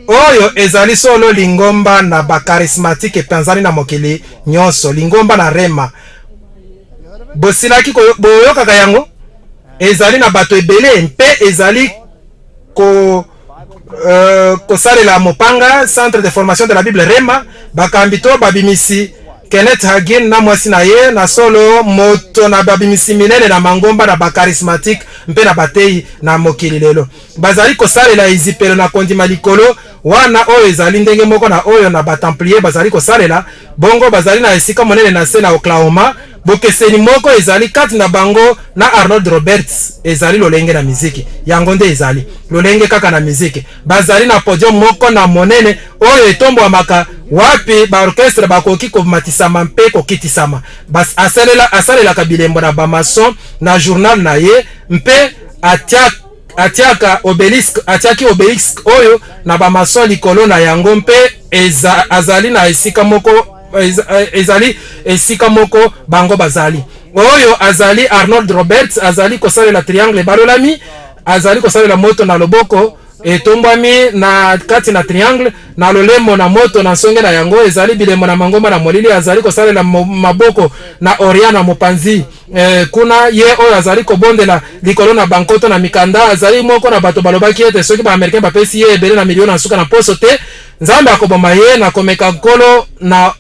oyo ezali solo lingomba na bakarismatike epanzani na mokili nyonso lingomba na rema bosilaki boyokaka yango ezali na bato ebele mpe ezali kosalela mopanga centre de formation de la Bible rema bakambi to babimisi Kenneth Hagin na mwasi na ye na solo moto na babimisi minene na mangomba na bakarismatique mpe na batei na mokili lelo bazali kosalela izipelo na kondima likolo wana oyo ezali ndenge moko na oyo na batemplier bazali kosalela bongo bazali na esika monene na se na Oklahoma bokeseni moko ezali kati na bango na Arnold Roberts ezali lolenge na miziki yango nde ezali lolenge kaka na miziki bazali na podium moko na monene oyo etombwamaka wapi ba orchestre bakoki komatisama mpe kokitisama bas asalelaka bilembo na bamason na journal na ye mpe atiaka atiaki obelisk oyo na bamason likolo na yango mpe azali na esika moko ezali esika moko bango bazali oyo azali Arnold Roberts azali kosalela triangle balolami azali kosalela moto na loboko etombwami na kati na triangle na lolemo na moto na songe na yango ezali bilemo na mangomba na molili azali kosalela maboko na Oriana mopanzi kuna ye oyo azali kobondela likolo na bankoto na mikanda azali moko na bato balobaki ete soki ba Americain bapesi ye ebele na miliona nsuka na poso te nzambe akoboma ye na komeka nkolo na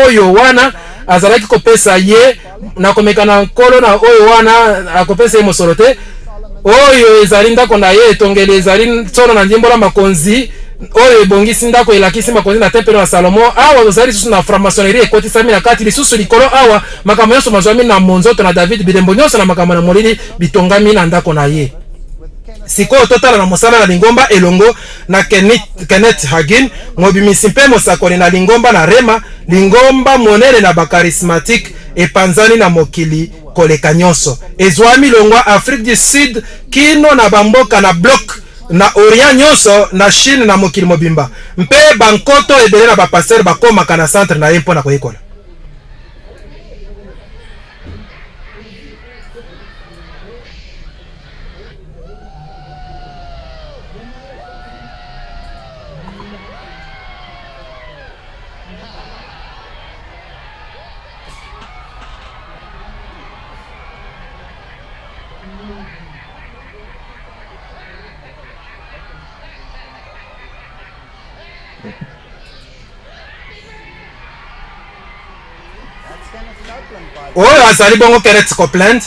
oyo wana azalaki kopesa ye na komeka na nkolo na oyo wana akopesa ye mosolo te oyo ezali ndako na ye etongeli ezali tsono na ndimbola makonzi oyo ebongisi ndako elakisi makonzi na tempelo ya Salomo awa ozali lisusu na franc-maçonnerie ekotisami na kati lisusu likolo awa makambo nyonso mazwami na monzoto na David bilembo nyonso na makambo na molili bitongami na ndako na ye sikoyo totala na mosala na lingomba elongo na Kenneth Hagin mobimisi mpe mosakoli na lingomba na rema lingomba monene na bakarismatique epanzani na mokili koleka nyonso ezwami longwa Afrique du Sud kino na bamboka na bloc na Orient nyonso na Chine na mokili mobimba mpe bankoto ebele na bapasteur bakomaka na centre na ye mpo na koyekola oyo azali bongo Kenneth Copeland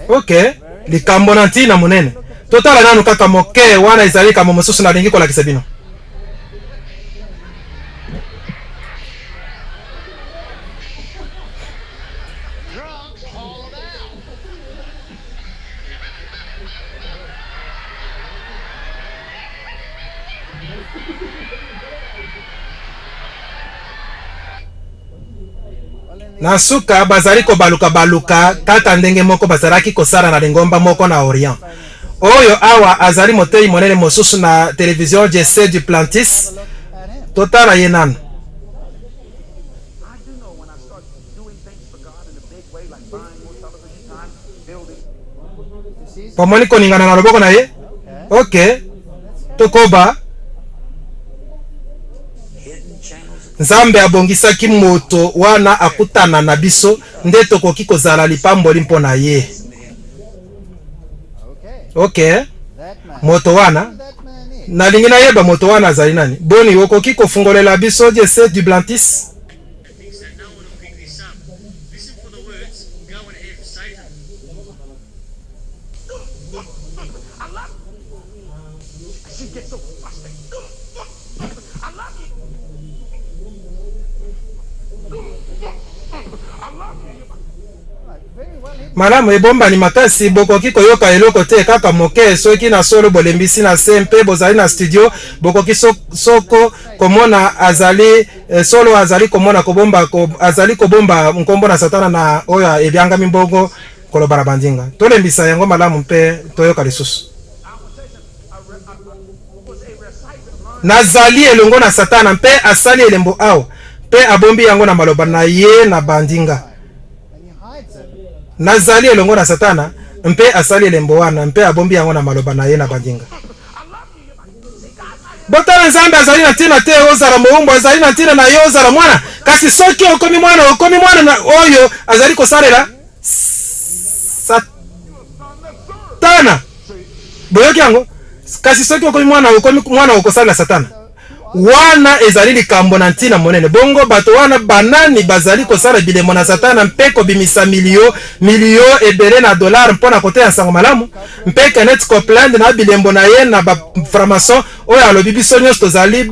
okay likambo na ntina monene totala nanu kaka moke wana ezali kama mosusu na lingi kolakisa bino na suka bazali ko baluka kaka ndenge moko bazalaki kosala na lingomba moko na Orient. Oyo awa azali motei monene mosusu na television Jesse Duplantis totala ye nanu. Pomoni koningana na loboko na ye? Okay. Tokoba. Nzambe abongisaki moto wana akutana na biso nde tokoki kozala lipamboli mpo na ye. Okay. Moto wana nalingi nayeba moto wana azali nani? Boni okoki kofungolela biso Jesse Duplantis? Malamu ebomba ni makasi bokoki koyoka eloko te kaka moke soki na solo bolembisi na sempe bozali na studio bokoki soko komona azali solo azali komona kobomba azali kobomba nkombo na satana na oya ebyanga mimbongo kolobara bandinga tolembisa yango malamu mpe toyoka lisusu. Nazali elongo na satana mpe asali elembo awa mpe abombi yango na maloba na ye na bandinga. Nazali elongo na satana mpe asali elembo wana mpe abombi yango na maloba na ye na bandinga. Botala Nzambe azali na ntina te ozala moumbo azali na ntina na yo ozala mwana kasi soki okomi mwana na oyo azali kosalela satana. Boyoki yango kasi soki okomi mwana okosalela satana. Wana ezali likambo na ntina monene bongo bato wana banani bazali kosala bilemo na satana mpe kobimisa milio ebele na dollar mpona kote ya sango malamu mpe Kenneth Copeland na bilembo na ye na ba framason oyo alobi biso nyonso tozali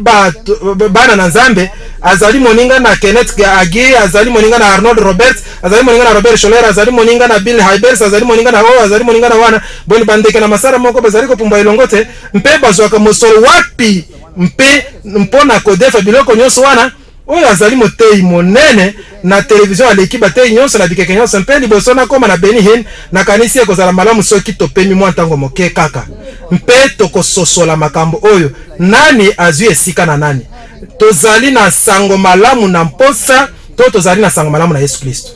bana na Nzambe azali moninga na Kenneth Agi azali moninga na Arnold Roberts azali moninga na Robert Scholler azali moninga na Bill Hybels azali moninga na azali moninga na wana boni bandeke na masara moko bazali kopumba elongo te mpe bazwaka mosolo wapi mpe mpona kodefa biloko nyonso wana oyo azali motei monene na television aleki batei nyonso na bikeke nyonso mpe liboso na koma na Benny Hinn na kanisi ekozala malamu soki topemi mwa ntango moke kaka mpe tokososola makambo oyo nani azwi esika na nani tozali na sango malamu na mposa to tozali na sango malamu na Yesu Kristo.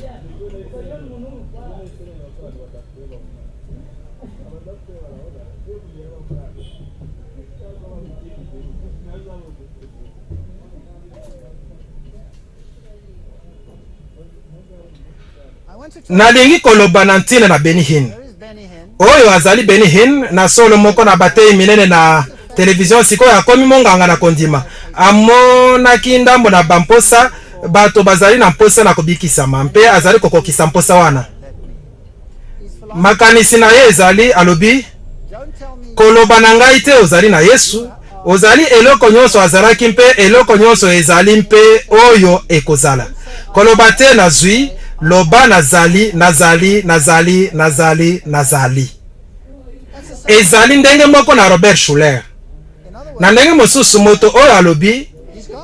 Nalingi koloba na ntina na Benny Hinn oyo azali Benny Hinn na solo moko na batei minene na television sikoyo akomi monganga na kondima amonaki ndambo na bamposa bato bazali na mposa na kobikisama mpe azali kokokisa mposa wana makanisi na ye ezali alobi koloba na ngai te ozali na Yesu ozali eloko nyonso azalaki mpe eloko nyonso ezali mpe oyo ekozala koloba te nazwi loba nazali ezali ndenge moko na Robert Schuller na ndenge mosusu moto oyo alobi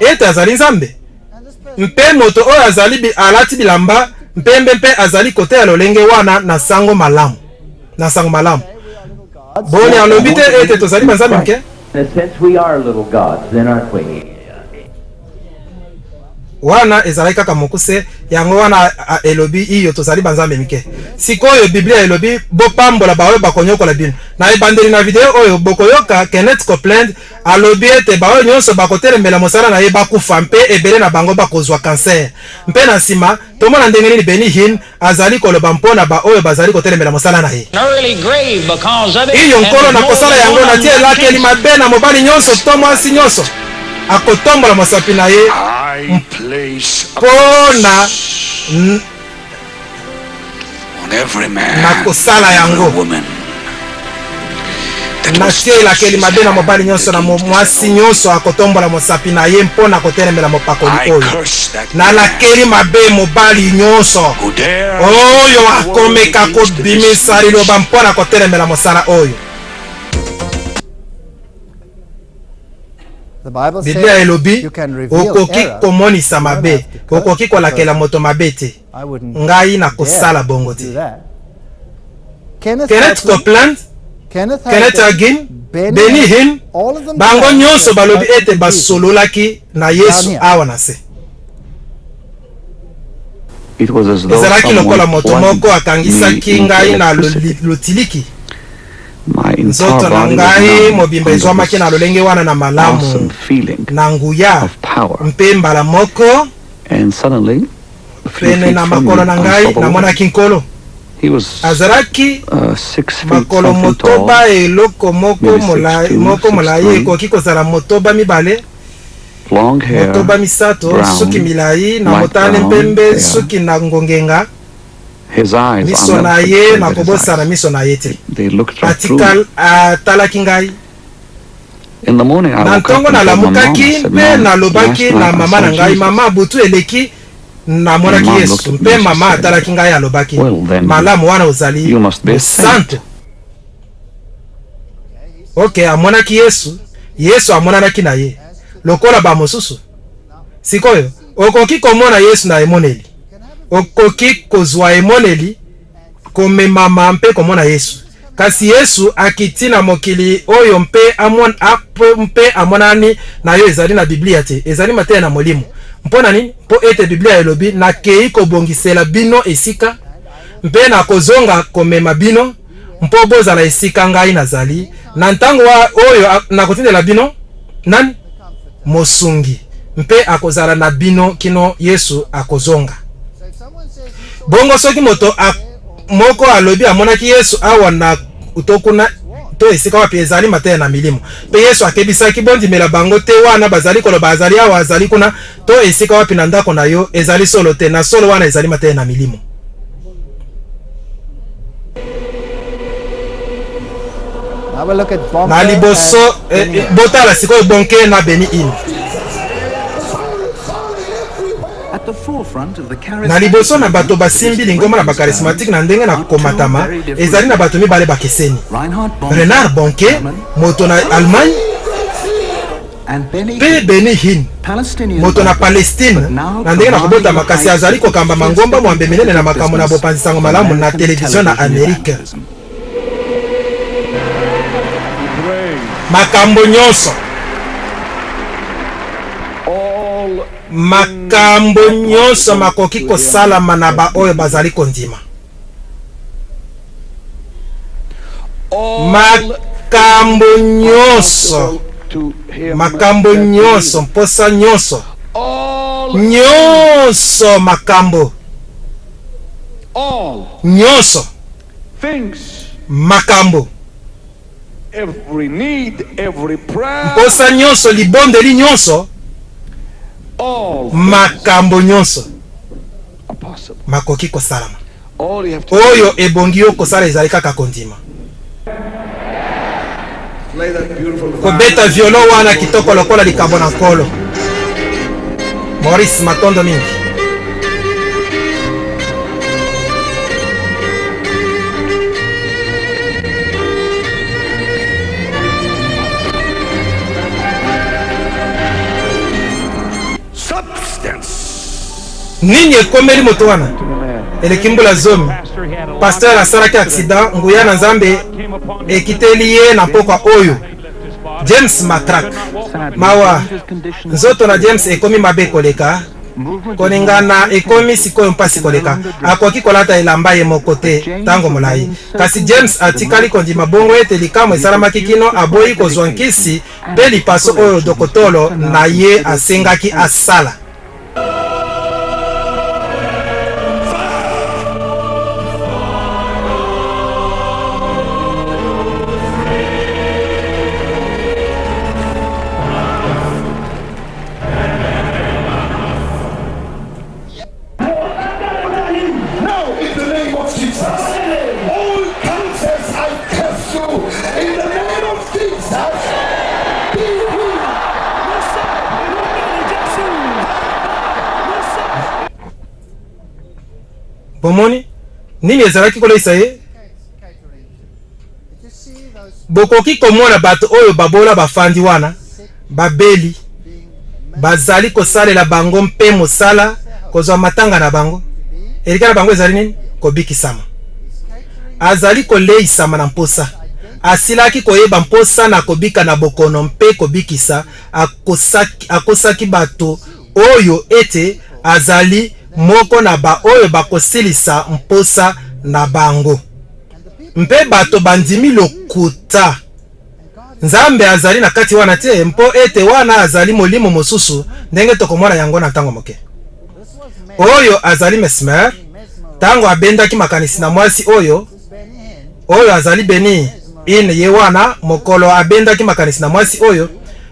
ete azali Nzambe mpe moto oyo azali alati bilamba mpembe mpe azali kote ya lolenge wana na sango malamu boni alobi te ete tozali banzambe mke. In a sense, we are little gods, then, aren't we? Wana ezali kaka mokuse yango wana elobi iyo tozali banzambe mike sikoyo Biblia elobi bopambola baoyo bakonyokola bino na ebandeli na video oyo bokoyoka Kenneth Copeland alobi ete baoyo nyonso bakotelembela mosala na ye bakufa mpe ebele na bango bakozwa cancer mpe na nsima tomona ndenge nini Benny Hinn azali koloba mpona baoyo bazali kotelembela mosala na ye iyo nkolo na kosala yango na tie lakeli mabe na mobali nyonso to mwasi nyonso akotombola mosapi na ye mpona na kosala yango natie elakeli mabe na mobali nyonso na mwasi nyonso akotombola mosapi na ye mpona kotelembela mopakoli oyo nalakeli mabe mobali nyonso oyo akomeka kobimisa liloba mpona kotelembela mosala oyo. The Bible Biblia says elobi you can reveal okoki error. komonisa You don't mabe have to curse okoki kolakela moto mabe te I wouldn't ngai na dare kosala bongo do te. that. Kenneth Kenneth Copeland, Kenneth Kenneth Hagin, Benny Hinn, all of them bango claim nyonso that balobi Jesus ete basololaki na Yesu Daniel. awa na se. It was as though Ezalaki lokola someone moto plugged moko akangisaki me ngai into na electricity. lotiliki. My entire Nzoto na body was ngai numb mobimba under ezwamaki na this lolenge wana na malamu awesome feeling na nguya of power. mpe mbala moko And suddenly, a few pene feet na from me, makolo na ngai unstoppable, namonaki nkolo he was azalaki 6 feet makolo something tall, motoba eloko moko maybe molai 6'2", moko molai 6'3". ekoki kozala motoba mibale long hair, motoba misato brown, suki milai na light motane brown mpembe hair. suki na ngongenga his eyes, miso I'll na never ye forget na his kobosana eyes. miso na ye te They looked right through me. atalaki ngai In the morning, I na woke up ntongo and told my mom, I nalamukaki said, mpe Mom, nalobaki last na night I mama saw na ngai Jesus. mama butu eleki namonaki And mom Yesu looked at me mpe and she mama said, atalaki ngai alobaki "Well, then, malamu wana ozali you must be a mosantu. Ok, amonaki Yesu, Yesu amonanaki na ye lokola bamosusu. Sikoyo okoki komona Yesu na emoneli, okoki kozwa emoneli komemama mpe komona Yesu. Kasi Yesu akiti na mokili oyo mpe amonani na yo ezali na Biblia te, ezali mateya na molimo. Mpona nini? Mpo ete Biblia elobi nakei kobongisela bino esika mpe na kozonga komema bino mpo bozala esika ngai nazali na ntango oyo nakotindela bino nani? Mosungi mpe akozala na bino kino Yesu akozonga. Bongo soki moto moko alobi amonaki Yesu awa na utokuna to esika wapi ezali mateya na milimo mpe Yesu akebisaki bondimela bango te wana bazali koloba azali awa azali kuna to esika wapi na ndako na yo ezali solo te na solo wana ezali mateya na milimo. Now we look at Bonke Na liboso and Benny Hinn. botala sikoyo Bonke na Benny Hinn. At the forefront of the Na liboso na bato basimbi lingoma na bakarismatique na ndenge na komatama ezali na bato mibale bakeseni. Renard Bonke moto na Allemagne pe Benny Hinn moto na Palestine na ndenge na kobota makasi azali kokamba mangomba mwambe minene na makambo na bopanzisango malamu na televizio na Amerika. Makambo nyonso makambo nyonso makoki kosalama na ba oyo bazali kondima. Makambo nyonso mposa nyonso nyonso makambo nyonso makambo every need, every prayer, mposa nyonso libondeli nyonso all makambo nyonso are possible. makoki kosalama. All you have to Oyo ebongi yo kosala ezali kaka kondima. play that beautiful Kobeta violon wana kitoko lokola likambo na nkolo. Maurice Matondo mingi. Nini ekomeli moto wana? Eleki mbula zomi. Pasteur asalaki accident, nguya na Nzambe ekiteli ye na pokwa oyo. James Matrak. Mawa. Nzoto na James ekomi mabe koleka. Koningana ekomi sikoyo mpasi koleka. Akoki kolata elamba ye moko te tango molai. Kasi James atikali kondima bongo ete likamo esalamaki kino aboyi kozwa nkisi pe lipaso oyo dokotolo na ye asengaki asala. Bomoni nini ezalaki kolesa ye? Bokoki komona bato oyo babola bafandi wana babeli bazali kosalela bango mpe mosala kozwa matanga na bango elika na bango ezali nini kobikisama azali koleisama na mposa asilaki koyeba mposa na kobika na bokono mpe kobikisa akosaki bato oyo ete azali moko na ba oyo bakosilisa mposa na bango mpe bato bandimi lokuta nzambe azali na kati wana te mpo ete wana azali molimo mosusu ndenge tokomona yango na ntango moke oyo azali Mesmer tango abendaki makanisi na mwasi oyo azali Beni ine ye wana mokolo abendaki makanisi na mwasi oyo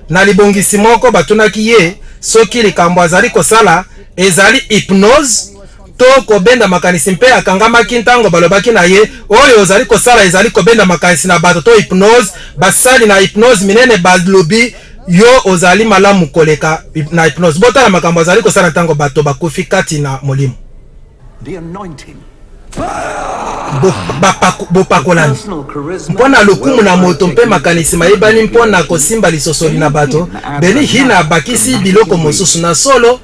na libongisi moko batunaki ye soki likambo azali kosala ezali hypnose to kobenda makanisi mpe akangamaki ntango balobaki na ye oyo ozali kosala ezali kobenda makanisi na bato to hypnose basali na hypnose minene balobi yo ozali malamu koleka na hypnose botala makambo azali kosala ntango bato bakufi kati na molimo The anointing. bopakolami mpona lokumu na moto mpe makanisi mayebani mpona kosimba lisosoli na bato Beni hina abakisi biloko mosusu na solo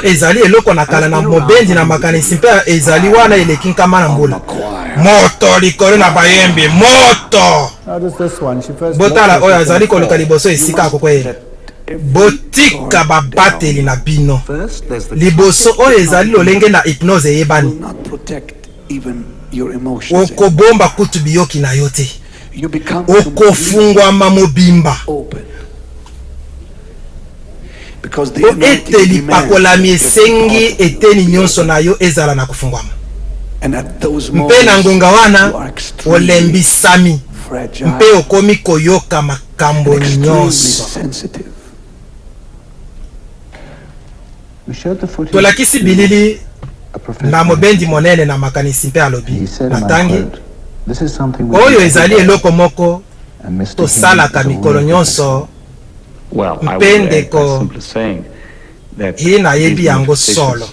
ezali eloko na kala na mobendi na makanisi mpe ezali wana eleki nkama na mbula moto likolo na bayembi moto botala oyo azali koleka liboso esika akokweyela botika babateli na bino liboso oyo ezali lolenge na hypnose eyebani okobomba kutu biyoki na yo te okofungwama mobimba po ete lipakolami esengi eteni nyonso na yo ezala na kofungwama mpe na ngonga wana olembisami mpe okomi koyoka makambo nyonso tolakisi bilili na mobendi monene na makanisi mpe alobi natangi oyo ezali eloko moko tosalaka mikolo nyonso mpe ndeko ye nayebi yango solo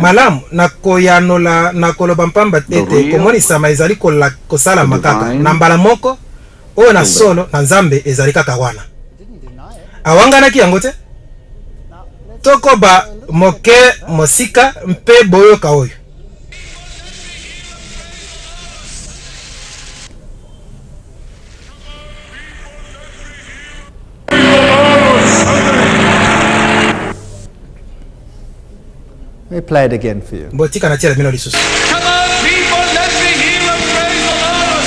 malamu nakoyanola nakoloba mpamba tete komonisama ezali kosalama kaka na mbala moko oyo na solo na nzambe ezali kaka wana awanganaki yango te tokoba moke mosika mpe boyoka oyo Let me play it again for you. botika na tiela bino lisusu Come on, people, let me hear and praise the Lord.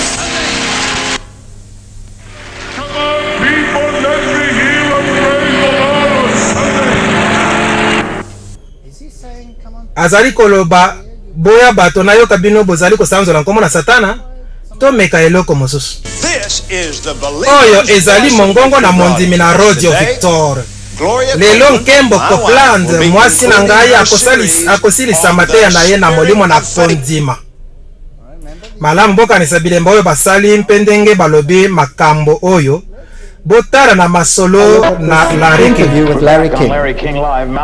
Come on, people, let me hear and praise the Lord. Is he saying, come on? azali koloba boya bato nayoka bino bozali kosanzola nkombo na satana tomeka eloko mosusu oyo ezali mongongo na mondimi na Radio Victor lelo nkembo Copeland mwasi na ngai akosilisa mateya na ye na molimo na kondima malamu bokanisa bilembo oyo basali mpe ndenge balobi makambo oyo botala na masolo na Larry King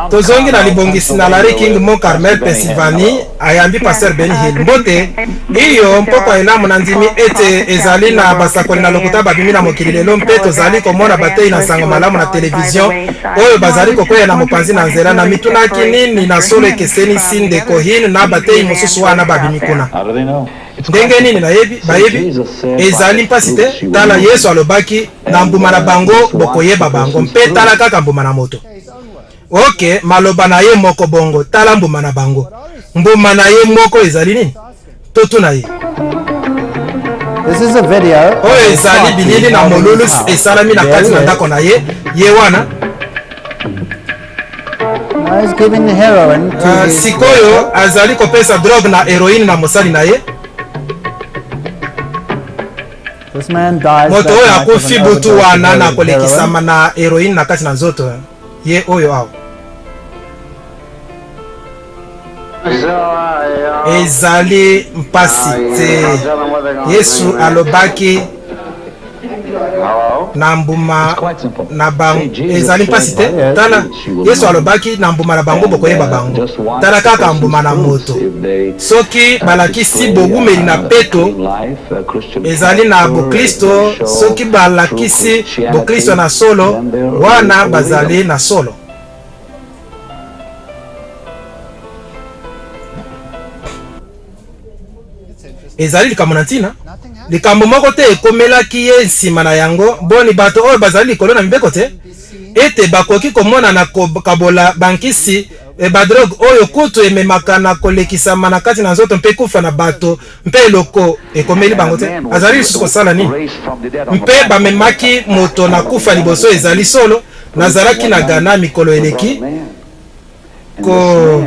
tozongi na libongisi na Larry King mo Carmel Pennsylvanie ayambi Pasteur Benny Hill mbote iyo mpoko elamu na ndimi ete ezali na basakoli na lokuta babimi na mokili lelo mpe tozali komona batei na sango malamu na televizion oyo bazali kokwea na mopanzi na nzela na mitunaki nini na solo ekeseni si ndeko hin na batei mosusu wana babimi kuna ndenge nini bayebi ezali mpasi te tala Yesu alobaki na mbuma na bango bokoyeba bango mpe tala kaka mbuma na moto ok maloba na ye moko bongo tala mbuma na bango mbuma na ye moko ezali nini totu na ye This is a video. oyo ezali bilili na molulu esalami na kati na ndako na ye wana Now he's giving the heroin to his sikoyo azali kopesa drogue na heroine na mosali na ye This man dies. moto oyo akufi butu wana na kolekisama na heroine na kati na nzoto ye oyo awa ezali mpasi te Yesu alobaki na mbuma na bango ezali mpasi te. Tala Yesu alobaki na mbuma na bango bokoyeba bango. Tala kaka mbuma na moto. Soki balakisi bogumeli na peto ezali na bokristo, soki balakisi bokristo na solo wana bazali na solo. Ezali likambo na ntina likambo moko te ekomelaki ye nsima na yango boni bato oyo bazali likolo na mibeko te ete bakoki komona na kabola bankisi badrogue oyo kutu ememaka na kolekisama na kati na nzoto mpe kufa na bato mpe eloko ekomeli bango te. Azali lisusu kosala nini? Mpe bamemaki moto na kufa liboso ezali solo. Nazalaki na Ghana mikolo eleki ko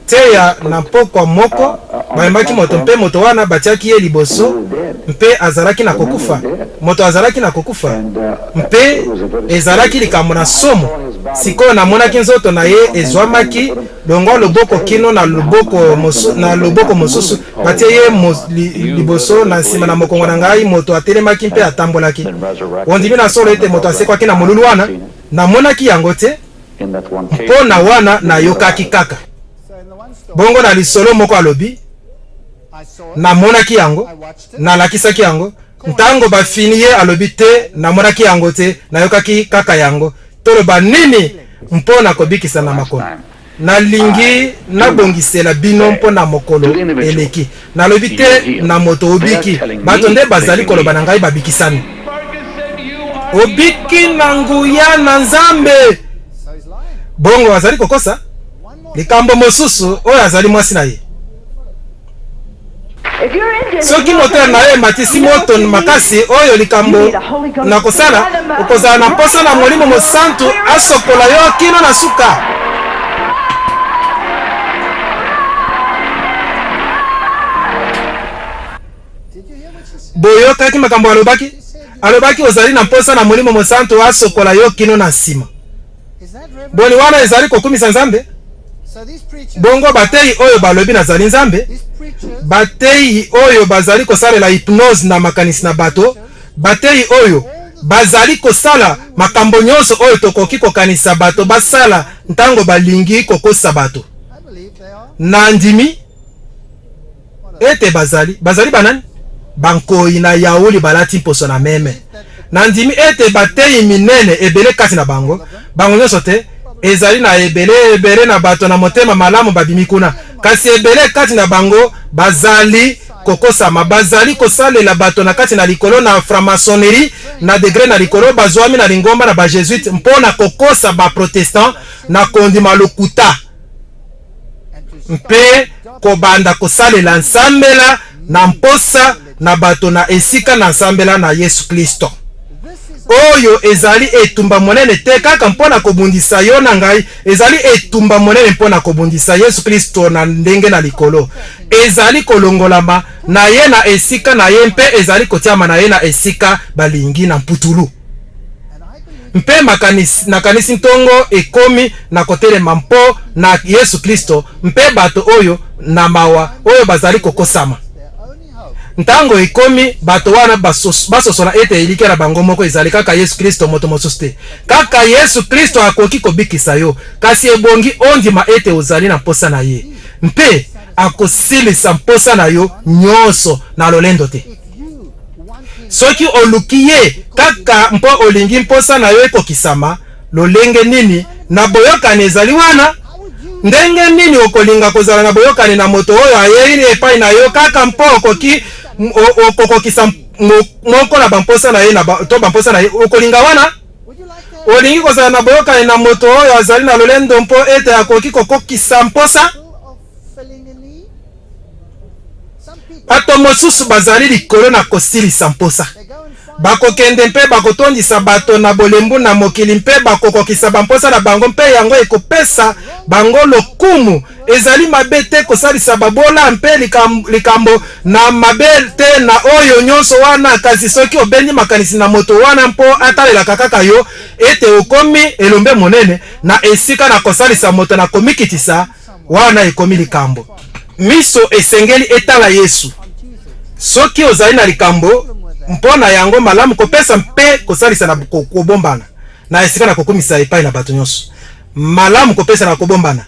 teya na pokwa moko bamemaki moto mpe moto wana batiaki ye liboso mpe azalaki na kokufa. Moto azalaki na kokufa mpe ezalaki likambo na somo. Sikoyo namonaki nzoto na ye ezwamaki longo loboko kino na loboko mosusu batie ye liboso na nsima na mokongo na ngai. Moto atelemaki mpe atambolaki. Ondimi na solo ete moto asekwaki na molulu wana namonaki yango te mpo na wana nayokaki kaka. Bongo na lisolo moko alobi namonaki yango nalakisaki yango. Ntango bafini ye alobi te namonaki yango te nayokaki kaka yango. Toloba nini mpo na kobikisa na makono? Nalingi nabongisela bino mpo na mokolo eleki. Nalobi te na moto obiki. Bato nde bazali koloba na ngai babikisani. Obiki na nguya na Nzambe. Bongo azali kokosa likambo mosusu oyo azali mwasi na ye. Soki moteur na ye matisi moto makasi oyo likambo na kosala okozala na posa na Molimo Mosantu asokola yo kino na suka. Boyokaki makambo alobaki ozali na posa na Molimo Mosantu asokola yo kino na nsima. Boni wana ezali kokumisa Nzambe? Bongo batei oyo balobi nazali Nzambe, batei oyo bazali kosalela hypnose na makanisi na bato, batei oyo bazali kosala makambo nyonso oyo tokoki kokanisa bato basala ntango balingi kokosa bato. Na ndimi ete bazali banani? Bankoi na yauli balati mposo na meme. Na ndimi ete batei minene ebele kati na bango nyonso te ezali na ebele na bato na motema malamu babimi kuna. Kasi ebele kati na bango bazali kokosama, bazali kosalela bato na kati na likolo na franc-maçonnerie na degré na likolo bazwami na lingomba na ba jésuite mpona kokosa ba protestant na kondima lokuta mpe kobanda kosalela nsambela na mposa na bato na esika na nsambela na Yesu Kristo. Oyo ezali etumba monene te kaka mpona kobundisa yo na ngai, ezali etumba monene mpona kobundisa Yesu Kristo na ndenge na likolo. Ezali kolongolama na ye na esika na ye mpe ezali kotiama na ye na esika balingi na mputulu. Mpe nakanisi ntongo ekomi na kotelema mpo na Yesu Kristo mpe bato oyo na mawa oyo bazali kokosama. Ntango ekomi bato wana basosola ete elike na bango moko ezali kaka Yesu Kristo moto mosusu te. Kaka Yesu Kristo akoki kobikisa yo, kasi ebongi ondima ete ozali na mposa na ye. Mpe akosilisa mposa na yo nyonso na lolendo te. Soki oluki ye kaka mpo olingi mposa na yo ekokisama, lolenge nini na boyokani ezali wana? Ndenge nini okolinga kozala na boyokani na moto oyo ayeli epai na yo kaka mpo okokisa moko na bamposa na ye to bamposa na ye okolinga wana? Olingi kozala na boyokani na moto oyo azali na lolendo mpo ete akoki kokokisa mposa? Bato mosusu bazali likolo na kosilisa mposa. Bakokende mpe bakotondisa bato na bolembu na mokili mpe bakokokisa bamposa na bango mpe yango ekopesa bango lokumu. Ezali mabe te kosalisa babola mpe likambo na mabe te na oyo nyonso wana, kasi soki obendi makanisi na moto wana mpo atalelaka kaka yo ete okomi elombe monene na esika na kosalisa moto na komikitisa wana ekomi likambo. Miso esengeli etala Yesu. Soki ozali na likambo mpona yango malamu kopesa mpe kosalisa na kobombana na esika na kokumisa epai na bato nyonso. Malamu kopesa na kobombana,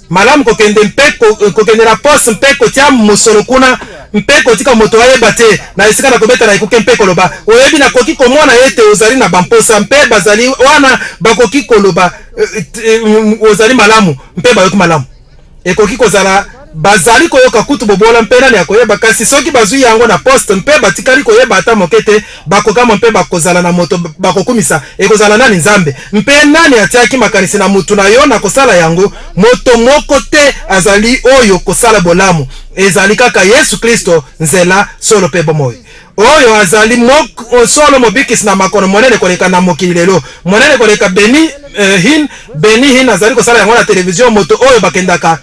malamu kokende mpe kokende na poste mpe kotia mosolo kuna mpe kotika moto ayeba te na esika na kobeta na ekuke mpe koloba oyebi na koki komona ete ozali na bamposa mpe bazali wana bakoki koloba ozali malamu mpe bayoki malamu ekoki kozala bazali koyoka kutu bobola mpe nani akoyeba, kasi soki bazwi yango na poste mpe batikali koyeba ata mokete bakokama mpe bakozala na moto bakokumisa ekozala nani Nzambe mpe nani atiaki makanisi na mutu na yo na kosala yango moto moko te azali oyo kosala bolamu ezali kaka Yesu Kristo nzela solo pe bomoyi oyo azali solo mobikisi na makono monene koleka na mokili lelo monene koleka Beni Hinn azali kosala yango na televizio moto oyo bakendaka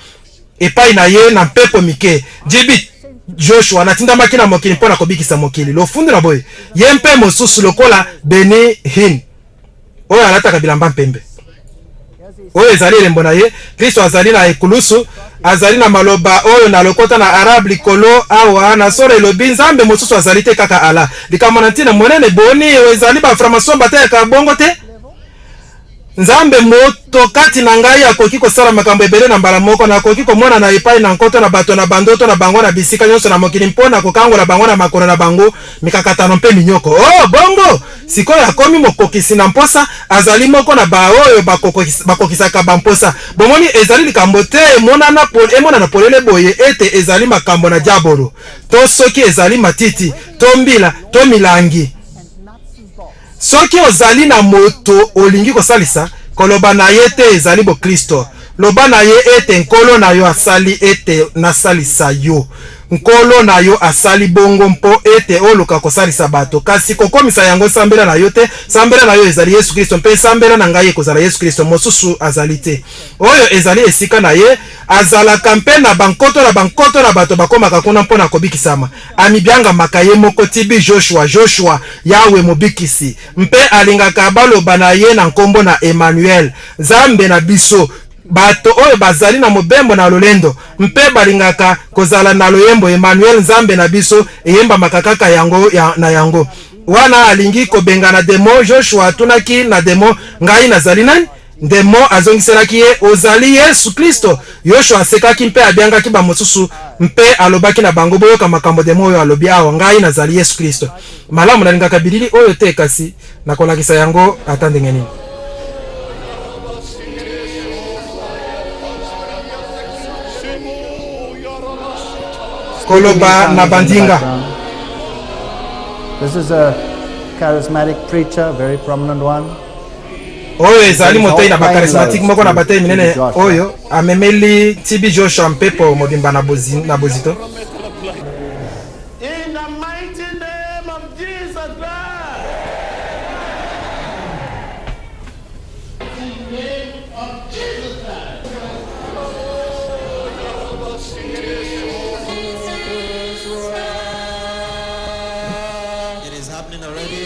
epai na ye na mpepo mike jibi Joshua natindamaki na mokili mpona kobikisa mokili lofundu na boye ye mpe mosusu lokola Beni Hinn oyo alataka bilamba mpembe oyo ezali elembo na ye. Kristo azali na ekulusu azali na maloba oyo na lokota na arabe likolo awa na solo elobi Nzambe mosusu azali te kaka ala likambo na ntina monene boni ezali baframason bateyaka bongo te Nzambe moto kati na ngai akoki kosala makambo ebele na mbala moko na akoki komona na epai na nkoto na bato na bandoto na bango na bisika nyonso na mokili mpona kokangola bango na makolo na bango mikakatano mpe minyoko bongo sikoyo akomi mokokisi na mposa azali moko na baoyo bakokisaka bamposa bomoni ezali likambo te emonana polele boye ete ezali makambo na diabolo to soki ezali matiti to mbila to milangi. Soki ozali na moto olingi kosalisa koloba na ye te ezali bo Kristo loba na ye ete nkolo na yo asali ete nasalisa yo nkolo na yo asali bongo mpo ete oluka kosalisa bato kasi kokomisa yango sambela na yo te sambela na yo ezali Yesu Kristo mpe sambela na ngai ekozala Yesu Kristo mosusu azali te oyo ezali esika na ye azalaka mpe na bankoto na bato bakomaka kuna mpona kobikisama amibyanga makaye moko tibi Joshua yawe mobikisi mpe alingaka baloba na ye na nkombo na Emmanuel Nzambe na biso bato oyo bazali na mobembo na lolendo mpe balingaka kozala na loyembo Emmanuel Nzambe na biso eyemba makakaka yango na yango wana alingi kobenga na demo Joshua tunaki na demo ngai nazali nani demo azongiselaki ye ozali Yesu Kristo Joshua asekaki mpe abiangaki bamosusu mpe alobaki na bango boyoka makambo demo oyo alobi awa ngai nazali Yesu Kristo malamu nalingaka bilili oyo te kasi nakolakisa yango ata ndenge nini koloba na bandinga. This is a charismatic preacher, very prominent one. Oyo ezali motoi na bakarismatique moko na batei minene oyo amemeli tibi Joshua mpepo mobimba na bozito. In the mighty name of Jesus Christ. In the name of Jesus Christ. It is happening already.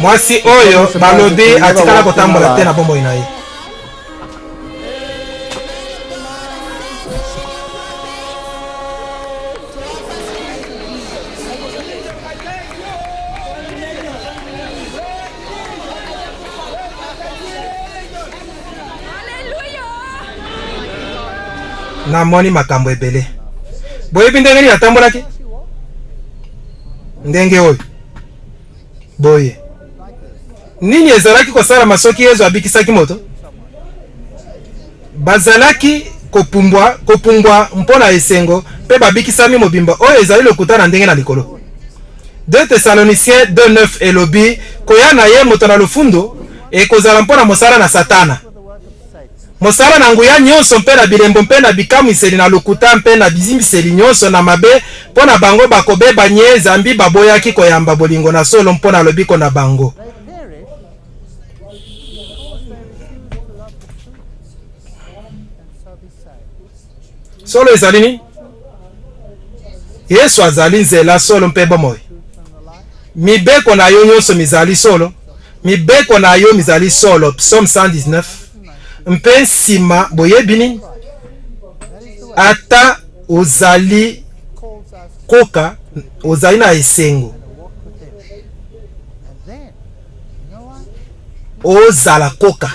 Mwasi oyo balobi atikala kotambola te na bomoi na ye. Namoni makambo ebele boyebi ndenge nini atambolaki ndenge oyo boye nini ezalaki kosala masoki Yesu abikisaki moto bazalaki kopumbwa mpona esengo mpe babikisami mobimba oyo ezali lokuta na ndenge na likolo 2 Thessaloniciens 2:9 elobi koya na ye moto na lofundo ekozala mpona mosala na Satana mosala na nguya nyonso mpe na bilembo mpe na bikamwiseli na lokuta mpe na bizimbiseli nyonso na mabe mpona bango bakobeba nye Zambi baboyaki koyamba bolingo na solo mpona lobiko na bango. Solo ezali ni Yesu azali nzela solo mpe bomoi mibeko na yo nyonso mizali solo, mibeko na yo mizali solo, Psaume 119, mpe nsima boyebi nini? Ata ozali koka, ozali na esengo, ozala koka,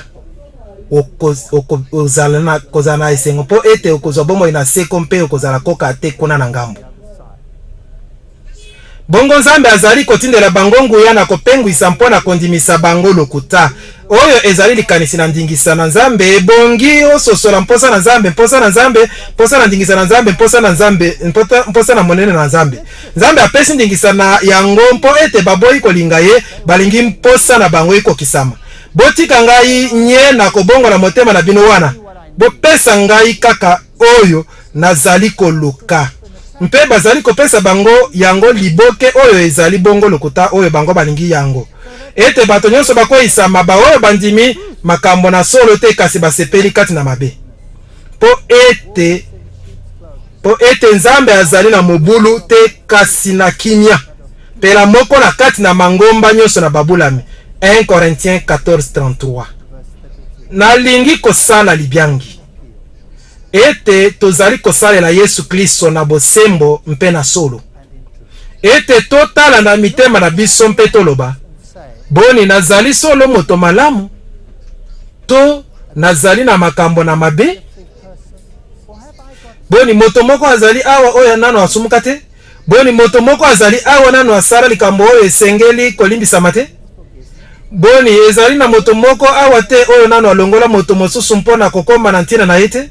kozala na esengo, po ete okozwa bomoi na seko mpe okozala koka ate kuna na ngambo. Bongo Nzambe azali kotindela bango nguya na kopengwisa mpona kondimisa bango lokuta. Oyo ezali likanisi na ndingisa na Nzambe ebongi ososola mposa na Nzambe, mposa na Nzambe, mposa na ndingisa na Nzambe, mposa na Nzambe, mposa na monene na Nzambe. Nzambe apesi ndingisa na yango mpo ete baboyi kolinga ye, balingi mposa na bango ekokisama. Botika ngai nye na kobongo na motema na bino wana. Bopesa ngai kaka oyo nazali koluka. Mpe bazali kopesa bango yango liboke oyo ezali bongo lokuta oyo bango balingi yango. Ete bato nyonso bakoyisama ba oyo bandimi makambo na solo te kasi basepeli kati na mabe. Po ete Nzambe azali na mobulu te kasi na kimia. Pela moko na kati na mangomba nyonso na babulami. 1 Corinthiens 14:33. Nalingi kosala libyangi. Ete tozali kosalela Yesu Kristo na bosembo mpe na solo. Ete totala na mitema na biso mpe toloba. Boni nazali solo moto malamu? To nazali na makambo na mabe? Boni moto moko azali awa oyo nano asumuka te? Boni moto moko azali awa nano asala likambo oyo esengeli kolimbisama te? Boni ezali na moto moko awa te oyo nano alongola moto mosusu mpona kokoma na ntina na ete?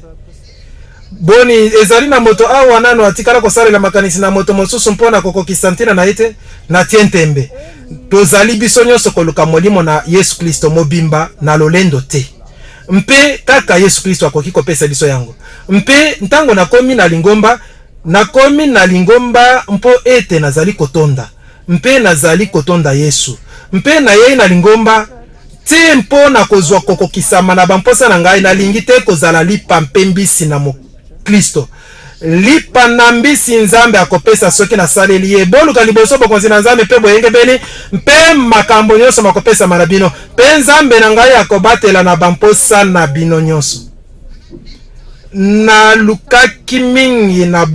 Boni ezali na moto awa nano atikala kosalela makanisi na moto mosusu mpona kokokisa ntina na ete? Na tientembe. Tozali biso nyonso koluka molimo na Yesu Kristo mobimba na lolendo te. Mpe kaka Yesu Kristo akoki kopesa biso yango. Mpe ntango nakomi na lingomba mpo ete nazali kotonda. Mpe nazali kotonda Yesu. Mpe na ye na lingomba te mpo na kozwa kokokisama na bamposa na ngai nalingi te kozala lipa mpe mbisi na Kristo. Lipa na mbisi Nzambe akopesa soki na saleli ye. Boluka liboso bokonzi na Nzambe pe boyengebeli mpe makambo nyonso makopesa marabino. Pe Nzambe na ngai akobatela na bamposa na bino nyonso. Na lukaki mingi na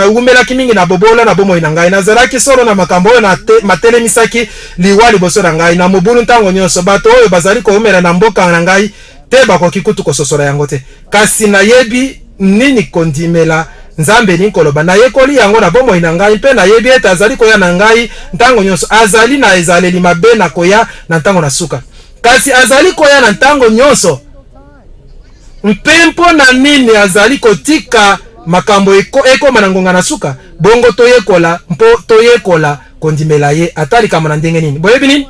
umelaki mingi na bobola na bomoi na ngai. Nazalaki solo na makambo oyo na matelemisaki liwa liboso na ngai. Na mobulu ntango nyonso bato oyo bazali koumela na mboka na ngai te bakoki kutu kososola yango te. Kasi nayebi nini kondimela Nzambe ni koloba na yekoli yango na bomoi na ngai mpe na yebi ete azali koya na ngai ntango nyonso. Azali na ezaleli mabe na koya na ntango na suka. Kasi azali koya na ntango nyonso. Mpe mpo na nini azali kotika makambo ekoma na ngonga na suka? Bongo toyekola kondimela ye atali kama na ndenge nini. Boyebi nini?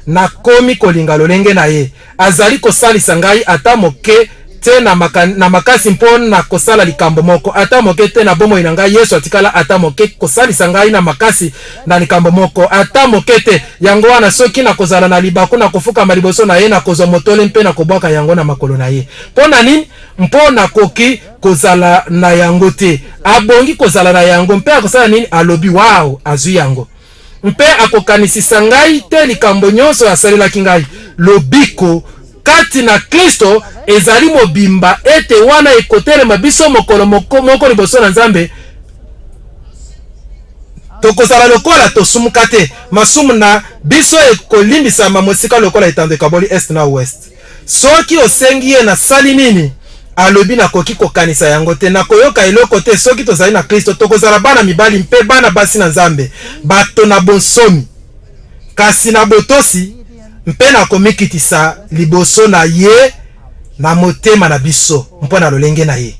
Nakomi kolinga lolenge na ye. Azali kosalisa ngai ata moke te na makasi mpo na kosala likambo moko. Ata moke te na bomoi na ngai Yesu atikala ata moke kosalisa ngai na makasi na likambo moko. Ata moke te yango wana soki na kozala na libaku na kofuka maliboso na ye na kozwa motole mpe na kobwaka yango na makolo na ye. Mpo na nini? Mpo na koki kozala na yango te. Abongi kozala na yango mpe akosala nini? Alobi wow azwi yango. Mpe akokanisisa ngai te likambo nyonso asalelaki ngai. Lobiko kati na Kristo ezali mobimba ete wana ekotelema biso mokolo moko liboso na Nzambe tokozala lokola tosumuka te. Masumu na biso ekolimbisama mosika lokola etando kaboli est na ouest. Soki osengi ye na sali nini? Alobi na koki kokanisa yango te. Na koyoka eloko te soki tozali na Kristo tokozala bana mibali mpe bana basi na Nzambe. Bato na bonsomi. Kasi na botosi mpe na komikitisa liboso na ye na motema na biso mpo na lolenge na ye.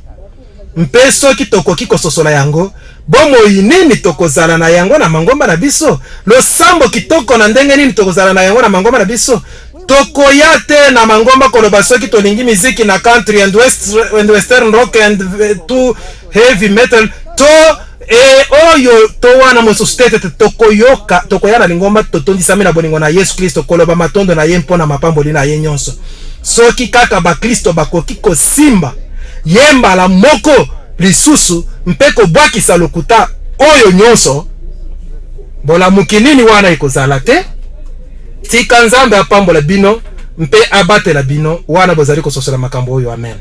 Mpe soki tokoki kososola yango bomoi nini tokozala na yango na mangomba na biso? Losambo kitoko na ndenge nini tokozala na yango na mangomba na biso? Tokoya te na mangomba koloba soki tolingi miziki na country and western rock and to heavy metal to oyo to wana mosusu tete tokoya na lingomba totondisami na bolingo na Yesu Kristo koloba matondo na ye mpona mapamboli na ye nyonso. Soki kaka ba Kristo bakoki kosimba yembala moko lisusu mpe kobwakisa lokuta oyo nyonso bolamuki nini wana ekozala te. Tika Nzambe apambola bino mpe abatela bino wana bozali kososola makambo oyo. Amen.